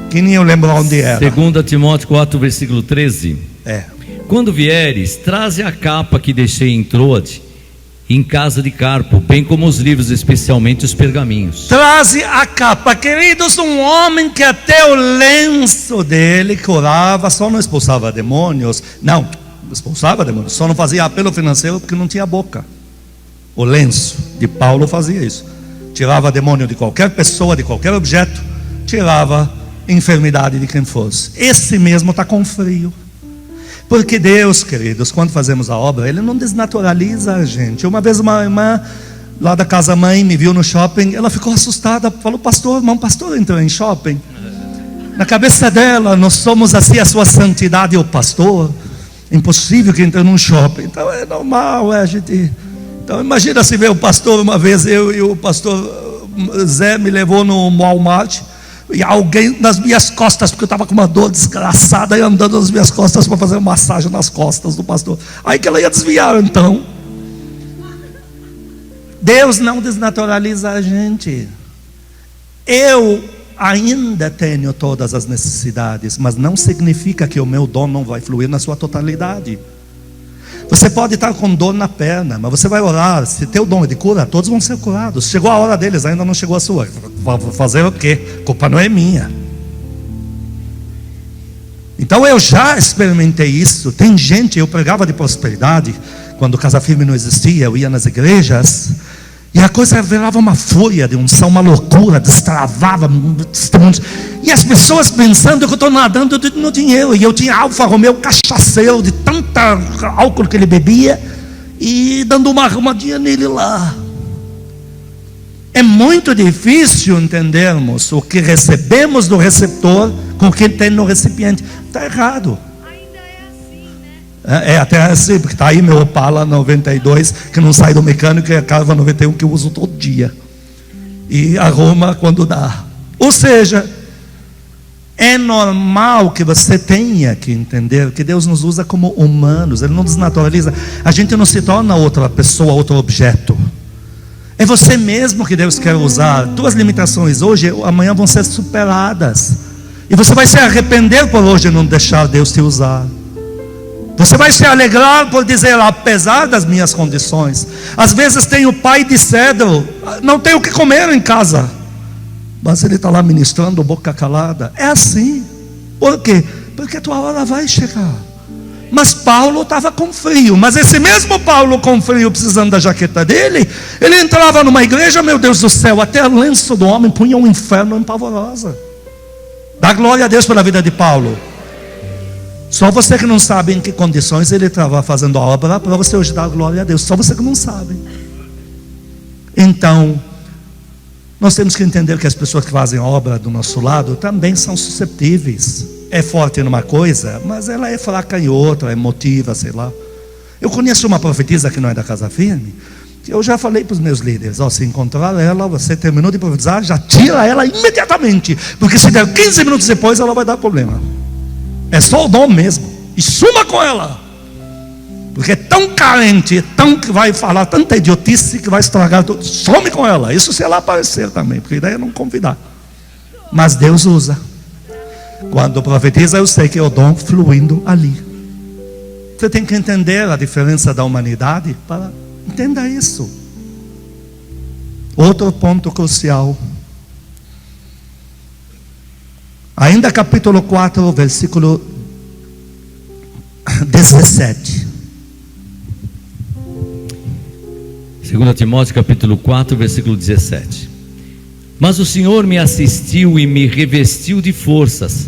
que nem eu lembro onde era. 2 Timóteo 4, versículo 13. Quando vieres, traze a capa que deixei em Troade, em casa de Carpo, bem como os livros, especialmente os pergaminhos. Traze a capa, queridos. Um homem que até o lenço dele curava, só não expulsava demônios. Não, expulsava demônios, só não fazia apelo financeiro porque não tinha boca. O lenço de Paulo fazia isso. Tirava demônio de qualquer pessoa, de qualquer objeto. Tirava enfermidade de quem fosse. Esse mesmo está com frio. Porque Deus, queridos, quando fazemos a obra, Ele não desnaturaliza a gente. Uma vez uma irmã lá da casa mãe me viu no shopping. Ela ficou assustada, falou: pastor, irmão, pastor entrou em shopping. Na cabeça dela, nós somos assim, a sua santidade, o pastor. Impossível que entre num shopping. Então é normal, a gente... Então imagina se ver o pastor uma vez, eu e o pastor Zé me levou no Walmart, e alguém nas minhas costas, porque eu estava com uma dor desgraçada, e andando nas minhas costas para fazer uma massagem nas costas do pastor. Aí que ela ia desviar. Então Deus não desnaturaliza a gente. Eu ainda tenho todas as necessidades, mas não significa que o meu dom não vai fluir na sua totalidade. Você pode estar com dor na perna, mas você vai orar. Se teu dom é de cura, todos vão ser curados. Chegou a hora deles, ainda não chegou a sua. Vou fazer o quê? A culpa não é minha. Então eu já experimentei isso. Tem gente, eu pregava de prosperidade quando Casa Firme não existia. Eu ia nas igrejas e a coisa virava uma fúria de unção, uma loucura, destravava. E as pessoas pensando que eu estou nadando no dinheiro. E eu tinha Alfa Romeo cachaceiro, de tanta álcool que ele bebia, e dando uma arrumadinha nele lá. É muito difícil entendermos o que recebemos do receptor com o que tem no recipiente. Está errado. Ainda é assim, né? Até assim, porque está aí meu Opala 92, que não sai do mecânico, e a Carva 91 que eu uso todo dia. E arruma quando dá. Ou seja, é normal que você tenha que entender que Deus nos usa como humanos. Ele não desnaturaliza. A gente não se torna outra pessoa, outro objeto. É você mesmo que Deus quer usar. Tuas limitações hoje, amanhã vão ser superadas. E você vai se arrepender por hoje não deixar Deus te usar. Você vai se alegrar por dizer, apesar das minhas condições. Às vezes tem o pai de cedro, não tem o que comer em casa, mas ele está lá ministrando, boca calada. É assim. Por quê? Porque a tua hora vai chegar. Mas Paulo estava com frio. Mas esse mesmo Paulo com frio, precisando da jaqueta dele, ele entrava numa igreja, meu Deus do céu, até o lenço do homem punha um inferno em pavorosa. Dá glória a Deus pela vida de Paulo. Só você que não sabe em que condições ele estava fazendo a obra, para você hoje dar glória a Deus. Só você que não sabe. Então, nós temos que entender que as pessoas que fazem a obra do nosso lado também são susceptíveis. É forte numa coisa, mas ela é fraca em outra, é emotiva, sei lá. Eu conheço uma profetisa que não é da Casa Firme, que eu já falei para os meus líderes: se encontrar ela, você terminou de profetizar, já tira ela imediatamente, porque se der 15 minutos depois, ela vai dar problema. É só o dom mesmo, e suma com ela, porque é tão carente, tão que vai falar tanta idiotice que vai estragar tudo. Some com ela, isso se ela aparecer também, porque a ideia é não convidar. Mas Deus usa. Quando profetiza, eu sei que é o dom fluindo ali. Você tem que entender a diferença da humanidade para... Entenda isso. Outro ponto crucial. Ainda capítulo 4, versículo 17. 2 Timóteo capítulo 4, versículo 17. Mas o Senhor me assistiu e me revestiu de forças,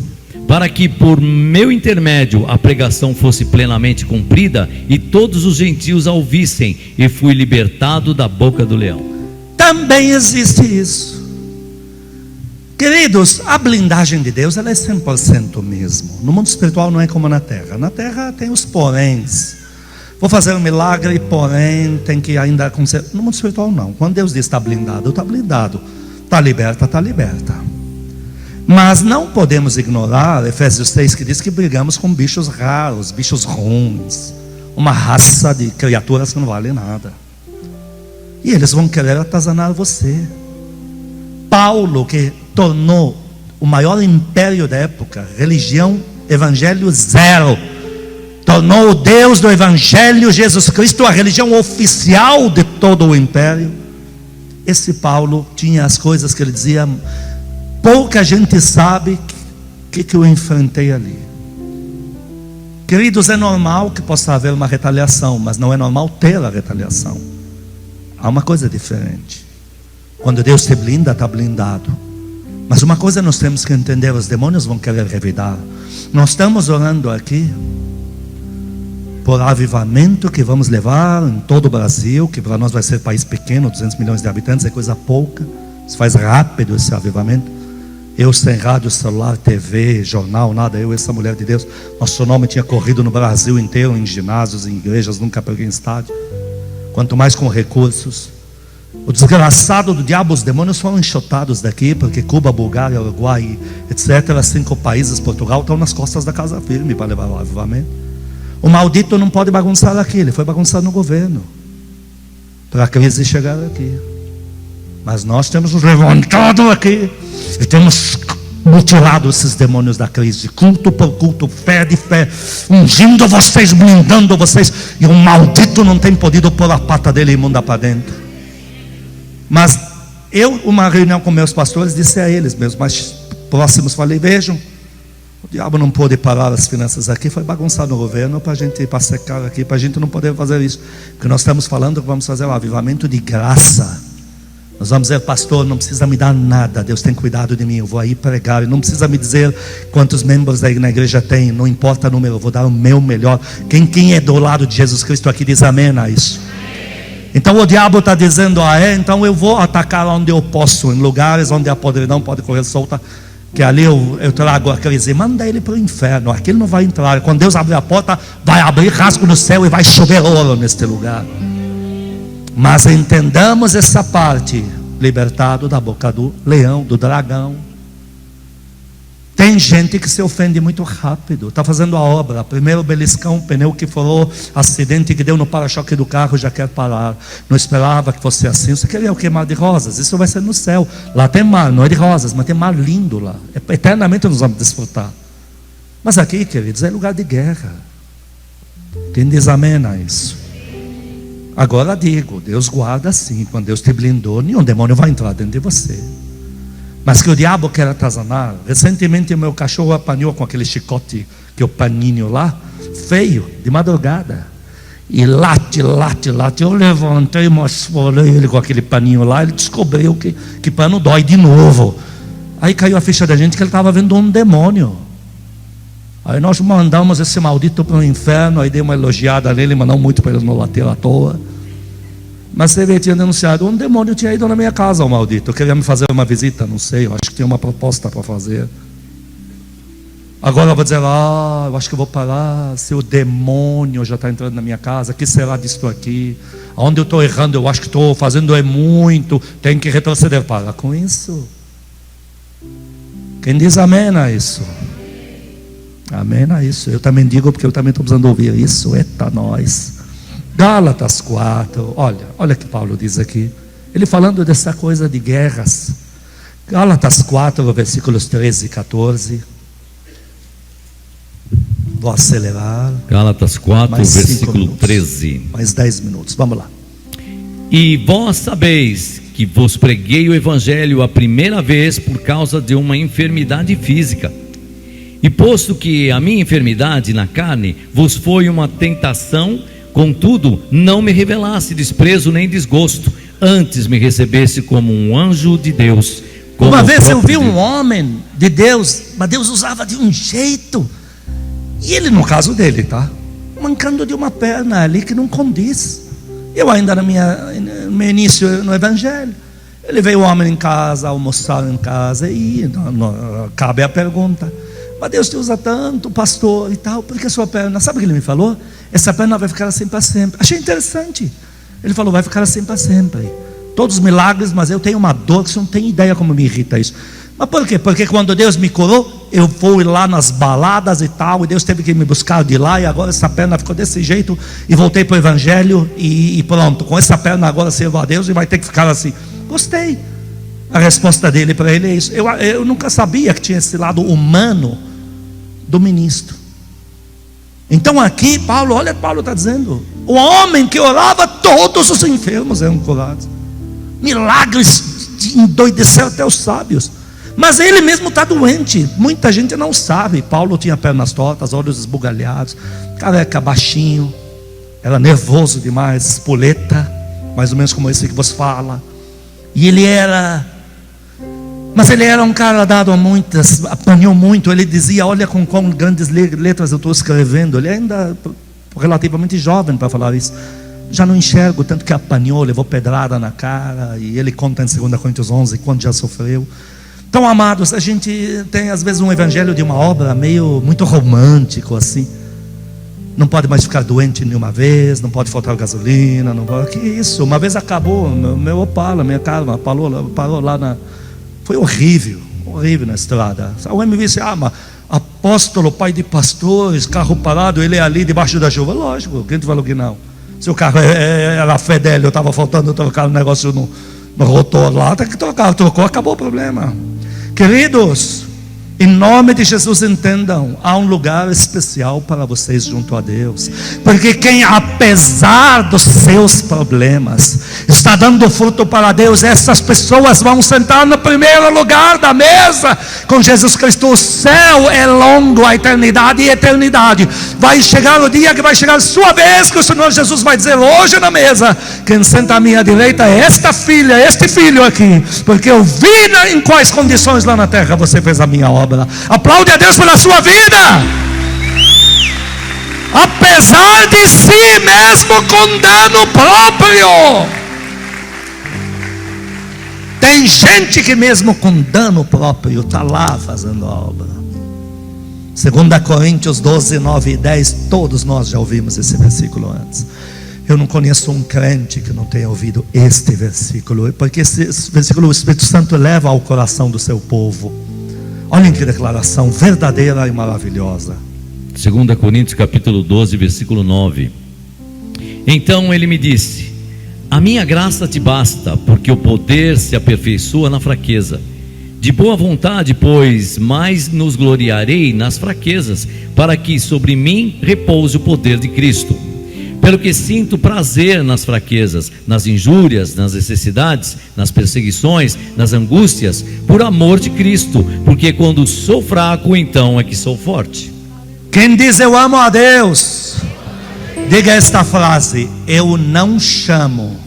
para que por meu intermédio a pregação fosse plenamente cumprida e todos os gentios a ouvissem, e fui libertado da boca do leão. Também existe isso. Queridos, a blindagem de Deus, ela é 100% mesmo. No mundo espiritual não é como na terra. Na terra tem os poréns. Vou fazer um milagre, porém tem que ainda acontecer. No mundo espiritual não. Quando Deus diz está blindado, está blindado. Está liberta, está liberta. Mas não podemos ignorar Efésios 6, que diz que brigamos com bichos raros, bichos ruins, uma raça de criaturas que não valem nada. E eles vão querer atazanar você. Paulo, que tornou o maior império da época, religião, evangelho zero, tornou o Deus do evangelho, Jesus Cristo, a religião oficial de todo o império. Esse Paulo tinha as coisas que ele dizia: pouca gente sabe que eu enfrentei ali. Queridos, é normal que possa haver uma retaliação, mas não é normal ter a retaliação. Há uma coisa diferente. Quando Deus te blinda, está blindado. Mas uma coisa nós temos que entender: os demônios vão querer revidar. Nós estamos orando aqui por avivamento que vamos levar em todo o Brasil, que para nós vai ser país pequeno, 200 milhões de habitantes, é coisa pouca. Se faz rápido esse avivamento. Eu sem rádio, celular, TV, jornal, nada. Eu, essa mulher de Deus, nosso nome tinha corrido no Brasil inteiro, em ginásios, em igrejas, nunca peguei em estádio. Quanto mais com recursos. O desgraçado do diabo, os demônios foram enxotados daqui, porque Cuba, Bulgária, Uruguai, etc., 5 países, Portugal, estão nas costas da Casa Firme para levar o avivamento. O maldito não pode bagunçar aqui, ele foi bagunçar no governo, para a crise chegar aqui. Mas nós temos nos levantado aqui, e temos mutilado esses demônios da crise, culto por culto, fé de fé, ungindo vocês, blindando vocês, e um maldito não tem podido pôr a pata dele imunda para dentro. Mas eu, uma reunião com meus pastores, disse a eles, meus mais próximos, falei: vejam, o diabo não pôde parar as finanças aqui, foi bagunçar no governo para a gente, para secar aqui, para a gente não poder fazer isso, porque nós estamos falando que vamos fazer um avivamento de graça. Nós vamos dizer: pastor, não precisa me dar nada, Deus tem cuidado de mim, eu vou aí pregar, e não precisa me dizer quantos membros na igreja tem, não importa o número, eu vou dar o meu melhor. Quem é do lado de Jesus Cristo aqui diz amém a isso. Então o diabo está dizendo: então eu vou atacar onde eu posso, em lugares onde a podridão pode correr solta, que ali eu trago a crise. Manda ele para o inferno, aqui ele não vai entrar. Quando Deus abrir a porta, vai abrir rasgo no céu e vai chover ouro neste lugar. Mas entendamos essa parte: libertado da boca do leão, do dragão. Tem gente que se ofende muito rápido. Está fazendo a obra, primeiro beliscão, pneu que furou, acidente que deu no para-choque do carro, já quer parar. Não esperava que fosse assim. Você queria o que? Mar de rosas? Isso vai ser no céu. Lá tem mar, não é de rosas, mas tem mar lindo lá. Eternamente nós vamos desfrutar. Mas aqui, queridos, é lugar de guerra. Quem diz amém a isso? Agora digo, Deus guarda assim. Quando Deus te blindou, nenhum demônio vai entrar dentro de você. Mas que o diabo quer atazanar. Recentemente o meu cachorro apanhou com aquele chicote, que é o paninho lá, feio, de madrugada, e late. Eu levantei, mostrei ele com aquele paninho lá. Ele descobriu que pano dói de novo. Aí caiu a ficha da gente que ele estava vendo um demônio. Aí nós mandamos esse maldito para o inferno. Aí dei uma elogiada nele, mas não muito para ele não later à toa. Mas ele tinha denunciado: um demônio tinha ido na minha casa, o maldito. Eu queria me fazer uma visita, não sei, eu acho que tinha uma proposta para fazer. Agora eu vou dizer: eu acho que eu vou parar. Se o demônio já está entrando na minha casa, o que será disto aqui? Onde eu estou errando, eu acho que estou fazendo muito, tenho que retroceder. Para com isso. Quem diz amém a isso? Amém a isso. Eu também digo, porque eu também estou precisando ouvir isso. Eita nós. Gálatas 4, olha que Paulo diz aqui, ele falando dessa coisa de guerras. Gálatas 4, versículos 13 e 14. Vou acelerar. Gálatas 4, versículo 13. Mais 10 minutos, vamos lá. E vós sabeis que vos preguei o evangelho a primeira vez por causa de uma enfermidade física. E posto que a minha enfermidade na carne vos foi uma tentação, contudo não me revelasse desprezo nem desgosto, antes me recebesse como um anjo de Deus. Uma vez eu vi um homem de Deus, mas Deus usava de um jeito, e ele, no caso dele, mancando de uma perna ali que não condiz. Eu ainda no meu início no evangelho, ele veio o homem em casa, almoçar em casa, e cabe a pergunta: mas Deus te usa tanto, pastor e tal, porque a sua perna, sabe o que ele me falou? Essa perna vai ficar assim para sempre. Achei interessante. Ele falou: vai ficar assim para sempre. Todos os milagres, mas eu tenho uma dor que você não tem ideia como me irrita isso. Mas por quê? Porque quando Deus me curou, eu fui lá nas baladas e tal, e Deus teve que me buscar de lá, e agora essa perna ficou desse jeito, e voltei para o evangelho, e pronto, com essa perna agora sirvo a Deus, e vai ter que ficar assim. Gostei. A resposta dele para ele é isso. Eu nunca sabia que tinha esse lado humano do ministro. Então aqui Paulo, olha o que Paulo está dizendo: o homem que orava, todos os enfermos eram curados. Milagres de endoidecer até os sábios. Mas ele mesmo está doente. Muita gente não sabe. Paulo tinha pernas tortas, olhos esbugalhados, careca, baixinho, era nervoso demais, espoleta, mais ou menos como esse que você fala. E ele era... Mas ele era um cara dado a muitas, apanhou muito. Ele dizia: olha com quão grandes letras eu estou escrevendo. Ele ainda relativamente jovem para falar isso. Já não enxergo, tanto que apanhou, levou pedrada na cara. E ele conta em 2 Coríntios 11 quando já sofreu. Então, amados, a gente tem às vezes um evangelho de uma obra muito romântico assim. Não pode mais ficar doente nenhuma vez, não pode faltar gasolina, não pode... Que isso? Uma vez acabou, meu Opala, minha Karma parou lá na... Foi horrível na estrada. O homem disse: mas apóstolo, pai de pastores, carro parado, ele é ali debaixo da chuva. Lógico, quem te falou que não? Se o carro era a fé dele, eu estava faltando trocar um negócio no rotor lá, tem que trocar, trocou, acabou o problema. Queridos, Em nome de Jesus, entendam, há um lugar especial para vocês junto a Deus. Porque quem, apesar dos seus problemas, está dando fruto para Deus, essas pessoas vão sentar no primeiro lugar da mesa com Jesus Cristo. O céu é longo, a eternidade e eternidade. Vai chegar o dia que vai chegar a sua vez, que o Senhor Jesus vai dizer: hoje na mesa, quem senta à minha direita é esta filha, este filho aqui, porque eu vi em quais condições lá na terra você fez a minha obra. Aplaude a Deus pela sua vida. Apesar de si mesmo, com dano próprio. Tem gente que mesmo com dano próprio está lá fazendo a obra. 2 Coríntios 12, 9 e 10. Todos nós já ouvimos esse versículo antes. Eu não conheço um crente que não tenha ouvido este versículo, porque esse versículo o Espírito Santo leva ao coração do seu povo. Olhem que declaração verdadeira e maravilhosa. 2 Coríntios capítulo 12, versículo 9. Então ele me disse: a minha graça te basta, porque o poder se aperfeiçoa na fraqueza. De boa vontade, pois, mais nos gloriarei nas fraquezas, para que sobre mim repouse o poder de Cristo. Pelo que sinto prazer nas fraquezas, nas injúrias, nas necessidades, nas perseguições, nas angústias, por amor de Cristo, porque quando sou fraco, então é que sou forte. Quem diz eu amo a Deus, diga esta frase: eu não chamo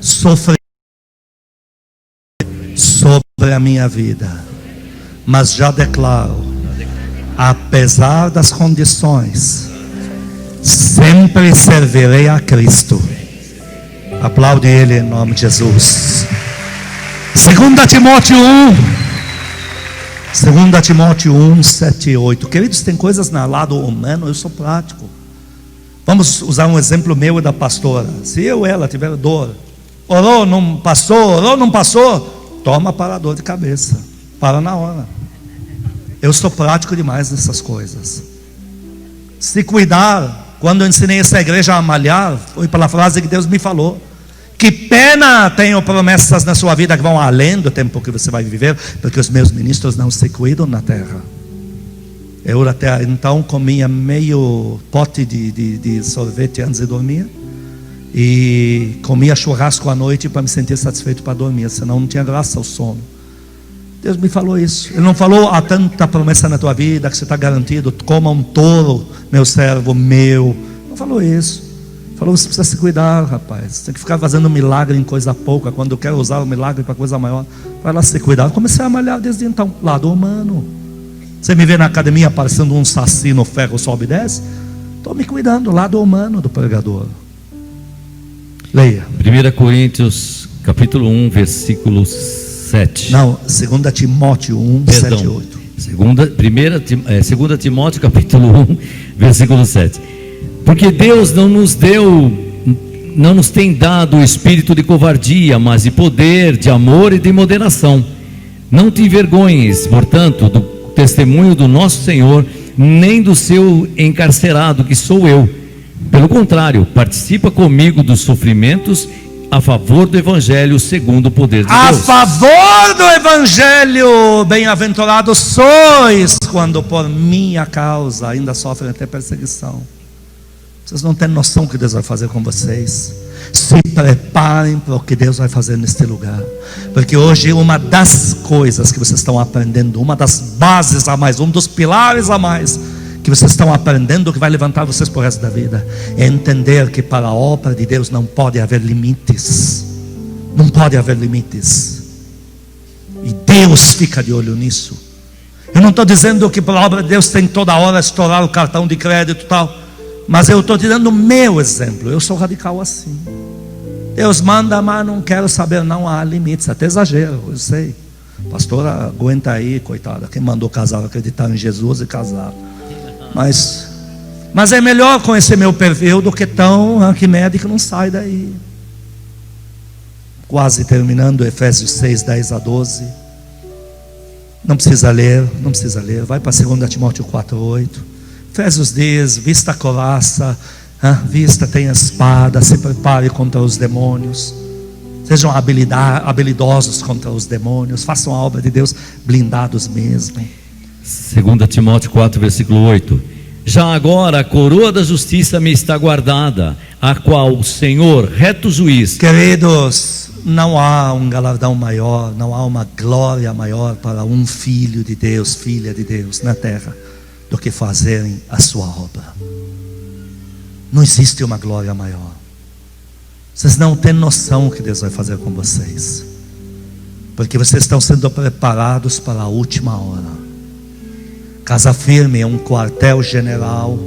sofrer sobre a minha vida, mas já declaro, apesar das condições, sempre servirei a Cristo. Aplaude Ele em nome de Jesus. 2 Timóteo 1, 7 e 8. Queridos, tem coisas no lado humano, eu sou prático. Vamos usar um exemplo meu e da pastora. Se eu e ela tiver dor, orou, não passou, toma para a dor de cabeça, para na hora. Eu sou prático demais nessas coisas. Se cuidar. Quando eu ensinei essa igreja a malhar, foi pela frase que Deus me falou: que pena tenho promessas na sua vida que vão além do tempo que você vai viver, porque os meus ministros não se cuidam na terra. Eu até então comia meio pote de sorvete antes de dormir, e comia churrasco à noite para me sentir satisfeito para dormir, senão não tinha graça ao sono. Deus me falou isso. Ele não falou: há tanta promessa na tua vida que você está garantido, coma um touro, meu servo, meu. Não falou isso. Falou: você precisa se cuidar, rapaz. Você tem que ficar fazendo milagre em coisa pouca, quando eu quero usar o milagre para coisa maior. Vai lá se cuidar. Eu comecei a malhar desde então. Lado humano. Você me vê na academia parecendo um saci no ferro, sobe e desce? Estou me cuidando, lado humano do pregador. Leia. 1 Coríntios capítulo 1, versículo 7. Não, 2 Timóteo 1, Perdão, 7 e 8. 2 Timóteo capítulo 1, versículo 7. Porque Deus não nos tem dado o espírito de covardia, mas de poder, de amor e de moderação. Não te envergonhes, portanto, do testemunho do nosso Senhor, nem do seu encarcerado, que sou eu. Pelo contrário, participa comigo dos sofrimentos a favor do Evangelho segundo o poder de Deus. A favor do Evangelho, bem-aventurados sois quando por minha causa ainda sofrem até perseguição. Vocês não têm noção do que Deus vai fazer com vocês. Se preparem para o que Deus vai fazer neste lugar, porque hoje uma das coisas que vocês estão aprendendo, uma das bases a mais, um dos pilares a mais que vocês estão aprendendo, que vai levantar vocês para o resto da vida, é entender que para a obra de Deus não pode haver limites. Não pode haver limites. E Deus fica de olho nisso. Eu não estou dizendo que para a obra de Deus tem toda hora estourar o cartão de crédito e tal, mas eu estou te dando o meu exemplo. Eu sou radical assim. Deus manda, mas não quero saber, não há limites. Até exagero, eu sei. Pastora, aguenta aí, coitada. Quem mandou casar, acreditar em Jesus e casar. Mas é melhor conhecer meu perfil do que tão Arquimedes que não sai daí. Quase terminando, Efésios 6, 10 a 12. Não precisa ler. Vai para 2 Timóteo 4, 8. Efésios diz: vista a couraça, vista, tenha espada, se prepare contra os demônios. Sejam habilidosos contra os demônios. Façam a obra de Deus blindados mesmo. 2 Timóteo 4, versículo 8. Já agora a coroa da justiça me está guardada, a qual o Senhor, reto juiz. Queridos, não há um galardão maior, não há uma glória maior para um filho de Deus, filha de Deus na terra, do que fazerem a sua obra. Não existe uma glória maior. Vocês não têm noção o que Deus vai fazer com vocês, porque vocês estão sendo preparados para a última hora. Casa Firme é um quartel-general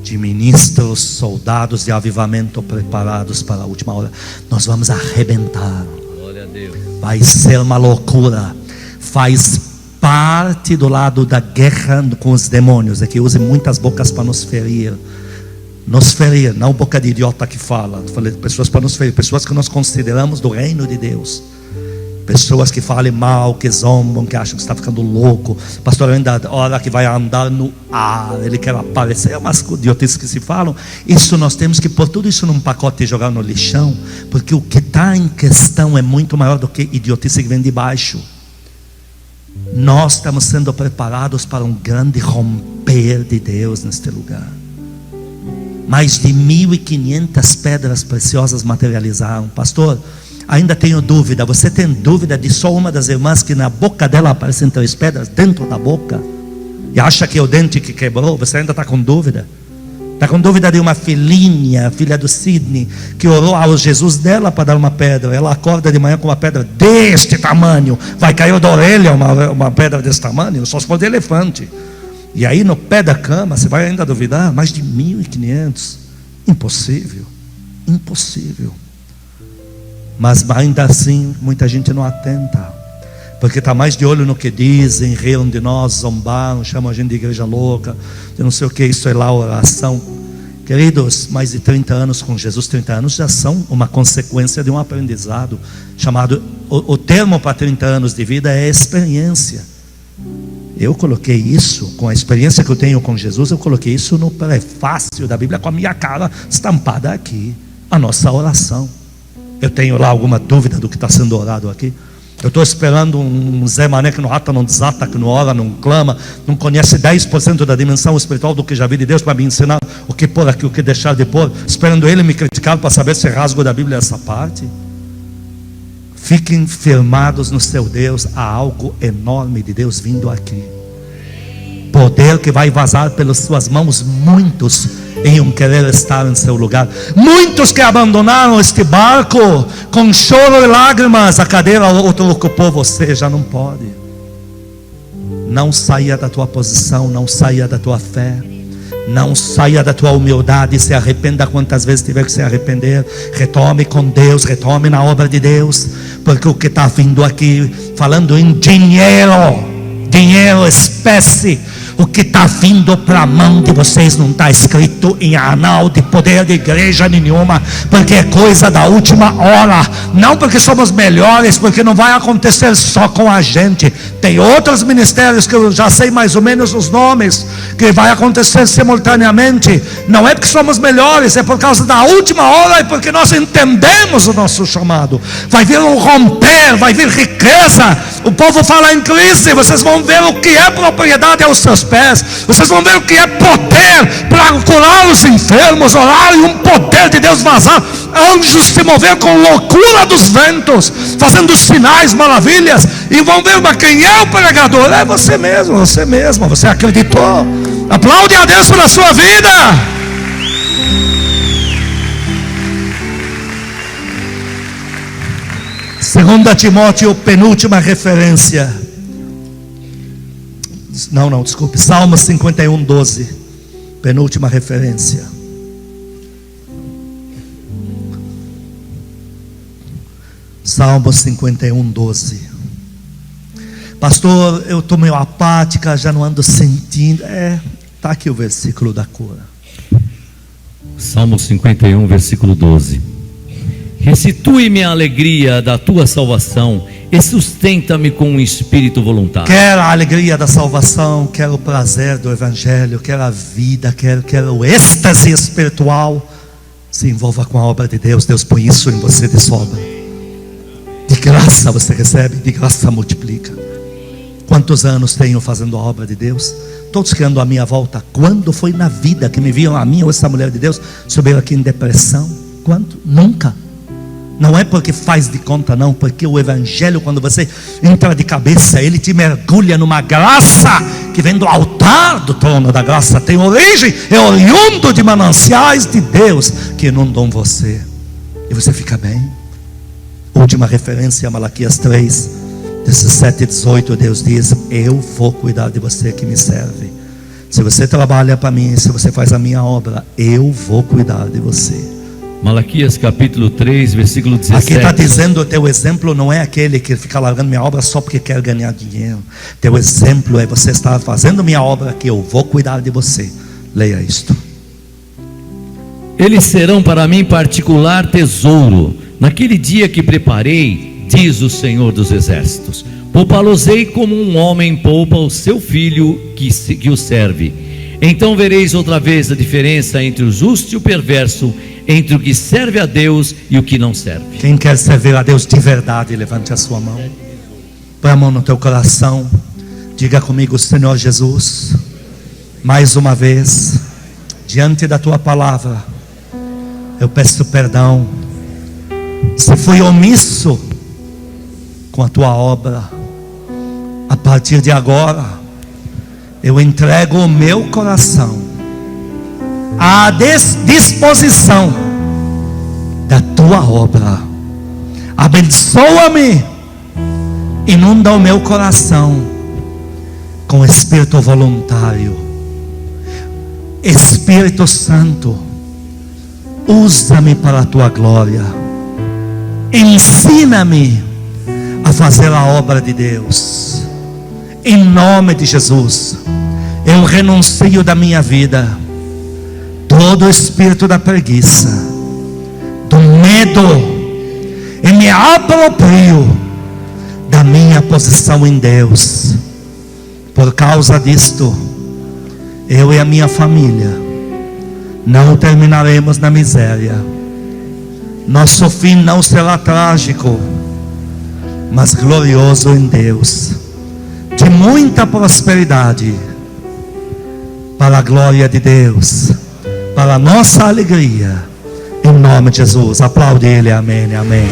de ministros, soldados de avivamento preparados para a última hora. Nós vamos arrebentar. Glória a Deus. Vai ser uma loucura. Faz parte do lado da guerra com os demônios. É que usem muitas bocas para nos ferir. Nos ferir, não boca de idiota que fala. Falei de pessoas para nos ferir, pessoas que nós consideramos do reino de Deus. Pessoas que falem mal, que zombam, que acham que está ficando louco. Pastor, ainda hora que vai andar no ar, ele quer aparecer. É umas idiotices que se falam. Isso nós temos que pôr tudo isso num pacote e jogar no lixão, porque o que está em questão é muito maior do que idiotice que vem de baixo. Nós estamos sendo preparados para um grande romper de Deus neste lugar. Mais de 1.500 pedras preciosas materializaram. Pastor, ainda tenho dúvida. Você tem dúvida de só uma das irmãs que na boca dela aparecem 3 pedras dentro da boca? E acha que é o dente que quebrou? Você ainda está com dúvida? Está com dúvida de uma filhinha, filha do Sidney, que orou ao Jesus dela para dar uma pedra. Ela acorda de manhã com uma pedra deste tamanho. Vai cair da orelha uma pedra desse tamanho? Só se for de elefante. E aí no pé da cama, você vai ainda duvidar? Mais de 1.500. Impossível. Impossível. Mas ainda assim, muita gente não atenta, porque está mais de olho no que dizem, riam de nós, zombaram, chamam a gente de igreja louca, de não sei o que, isso é lá oração. Queridos, mais de 30 anos com Jesus, 30 anos já são uma consequência de um aprendizado, chamado, o termo para 30 anos de vida é experiência. Eu coloquei isso, com a experiência que eu tenho com Jesus, eu coloquei isso no prefácio da Bíblia, com a minha cara estampada aqui, a nossa oração. Eu tenho lá alguma dúvida do que está sendo orado aqui? Eu estou esperando um Zé Mané que não rata, não desata, que não ora, não clama, não conhece 10% da dimensão espiritual do que já vi de Deus para me ensinar o que pôr aqui, o que deixar de pôr, esperando ele me criticar para saber se rasgo da Bíblia essa parte. Fiquem firmados no seu Deus. Há algo enorme de Deus vindo aqui, poder que vai vazar pelas suas mãos. Muitos iam querer estar em seu lugar, muitos que abandonaram este barco com choro e lágrimas. A cadeira outro ocupou, você já não pode. Não saia da tua posição, não saia da tua fé, não saia da tua humildade. Se arrependa quantas vezes tiver que se arrepender. Retome com Deus, retome na obra de Deus, porque o que está vindo aqui, falando em dinheiro, espécie, o que está vindo para a mão de vocês não está escrito em anal de poder de igreja nenhuma, porque é coisa da última hora. Não porque somos melhores, porque não vai acontecer só com a gente. Tem outros ministérios que eu já sei mais ou menos os nomes, que vai acontecer simultaneamente. Não é porque somos melhores, é por causa da última hora e porque nós entendemos o nosso chamado. Vai vir um romper, vai vir riqueza. O povo fala em crise, vocês vão ver o que é propriedade aos seus pés. Vocês vão ver o que é poder para curar os enfermos, orar e um poder de Deus vazar. Anjos se mover com loucura dos ventos, fazendo sinais, maravilhas. E vão ver, mas quem é o pregador? É você mesmo, você mesma. Você acreditou. Aplaude a Deus pela sua vida. Segunda Timóteo, penúltima referência. Desculpe. Salmo 51, 12. Penúltima referência. Salmo 51, 12. Pastor, eu estou meio apática, já não ando sentindo. Está aqui o versículo da cura. Salmo 51, versículo 12. Restitui-me a alegria da tua salvação e sustenta-me com um espírito voluntário. Quero a alegria da salvação, quero o prazer do evangelho, quero a vida, quero o êxtase espiritual. Se envolva com a obra de Deus. Deus põe isso em você de sobra. graça você recebe, de graça multiplica. Quantos anos tenho fazendo a obra de Deus? Todos que andam à minha volta, quando foi na vida que me viram a mim ou essa mulher de Deus subiram aqui em depressão? Quando? Nunca. Não é porque faz de conta, não, porque o Evangelho, quando você entra de cabeça, ele te mergulha numa graça que vem do altar do trono da graça, tem origem, é oriundo de mananciais de Deus que inundam você, e você fica bem. Última referência a Malaquias 3, 17 e 18, Deus diz: eu vou cuidar de você que me serve. Se você trabalha para mim, se você faz a minha obra, eu vou cuidar de você. Malaquias capítulo 3, versículo 17. Aqui está dizendo: o teu exemplo não é aquele que fica largando minha obra só porque quer ganhar dinheiro. Teu exemplo é você estar fazendo minha obra, que eu vou cuidar de você. Leia isto. Eles serão para mim particular tesouro, naquele dia que preparei, diz o Senhor dos Exércitos. Poupá-los-ei como um homem poupa o seu filho que o serve. Então vereis outra vez a diferença entre o justo e o perverso, entre o que serve a Deus e o que não serve. Quem quer servir a Deus de verdade, levante a sua mão. Põe a mão no teu coração. Diga comigo: Senhor Jesus, mais uma vez, diante da tua palavra, eu peço perdão se fui omisso com a tua obra. A partir de agora, eu entrego o meu coração à disposição da tua obra. Abençoa-me, inunda o meu coração com espírito voluntário. Espírito Santo, usa-me para a tua glória. Ensina-me a fazer a obra de Deus. Em nome de Jesus, eu renuncio da minha vida todo o espírito da preguiça, do medo, e me aproprio da minha posição em Deus. Por causa disto, eu e a minha família não terminaremos na miséria. Nosso fim não será trágico, mas glorioso em Deus, de muita prosperidade, para a glória de Deus, para a nossa alegria, em nome de Jesus. Aplaude Ele, amém, amém.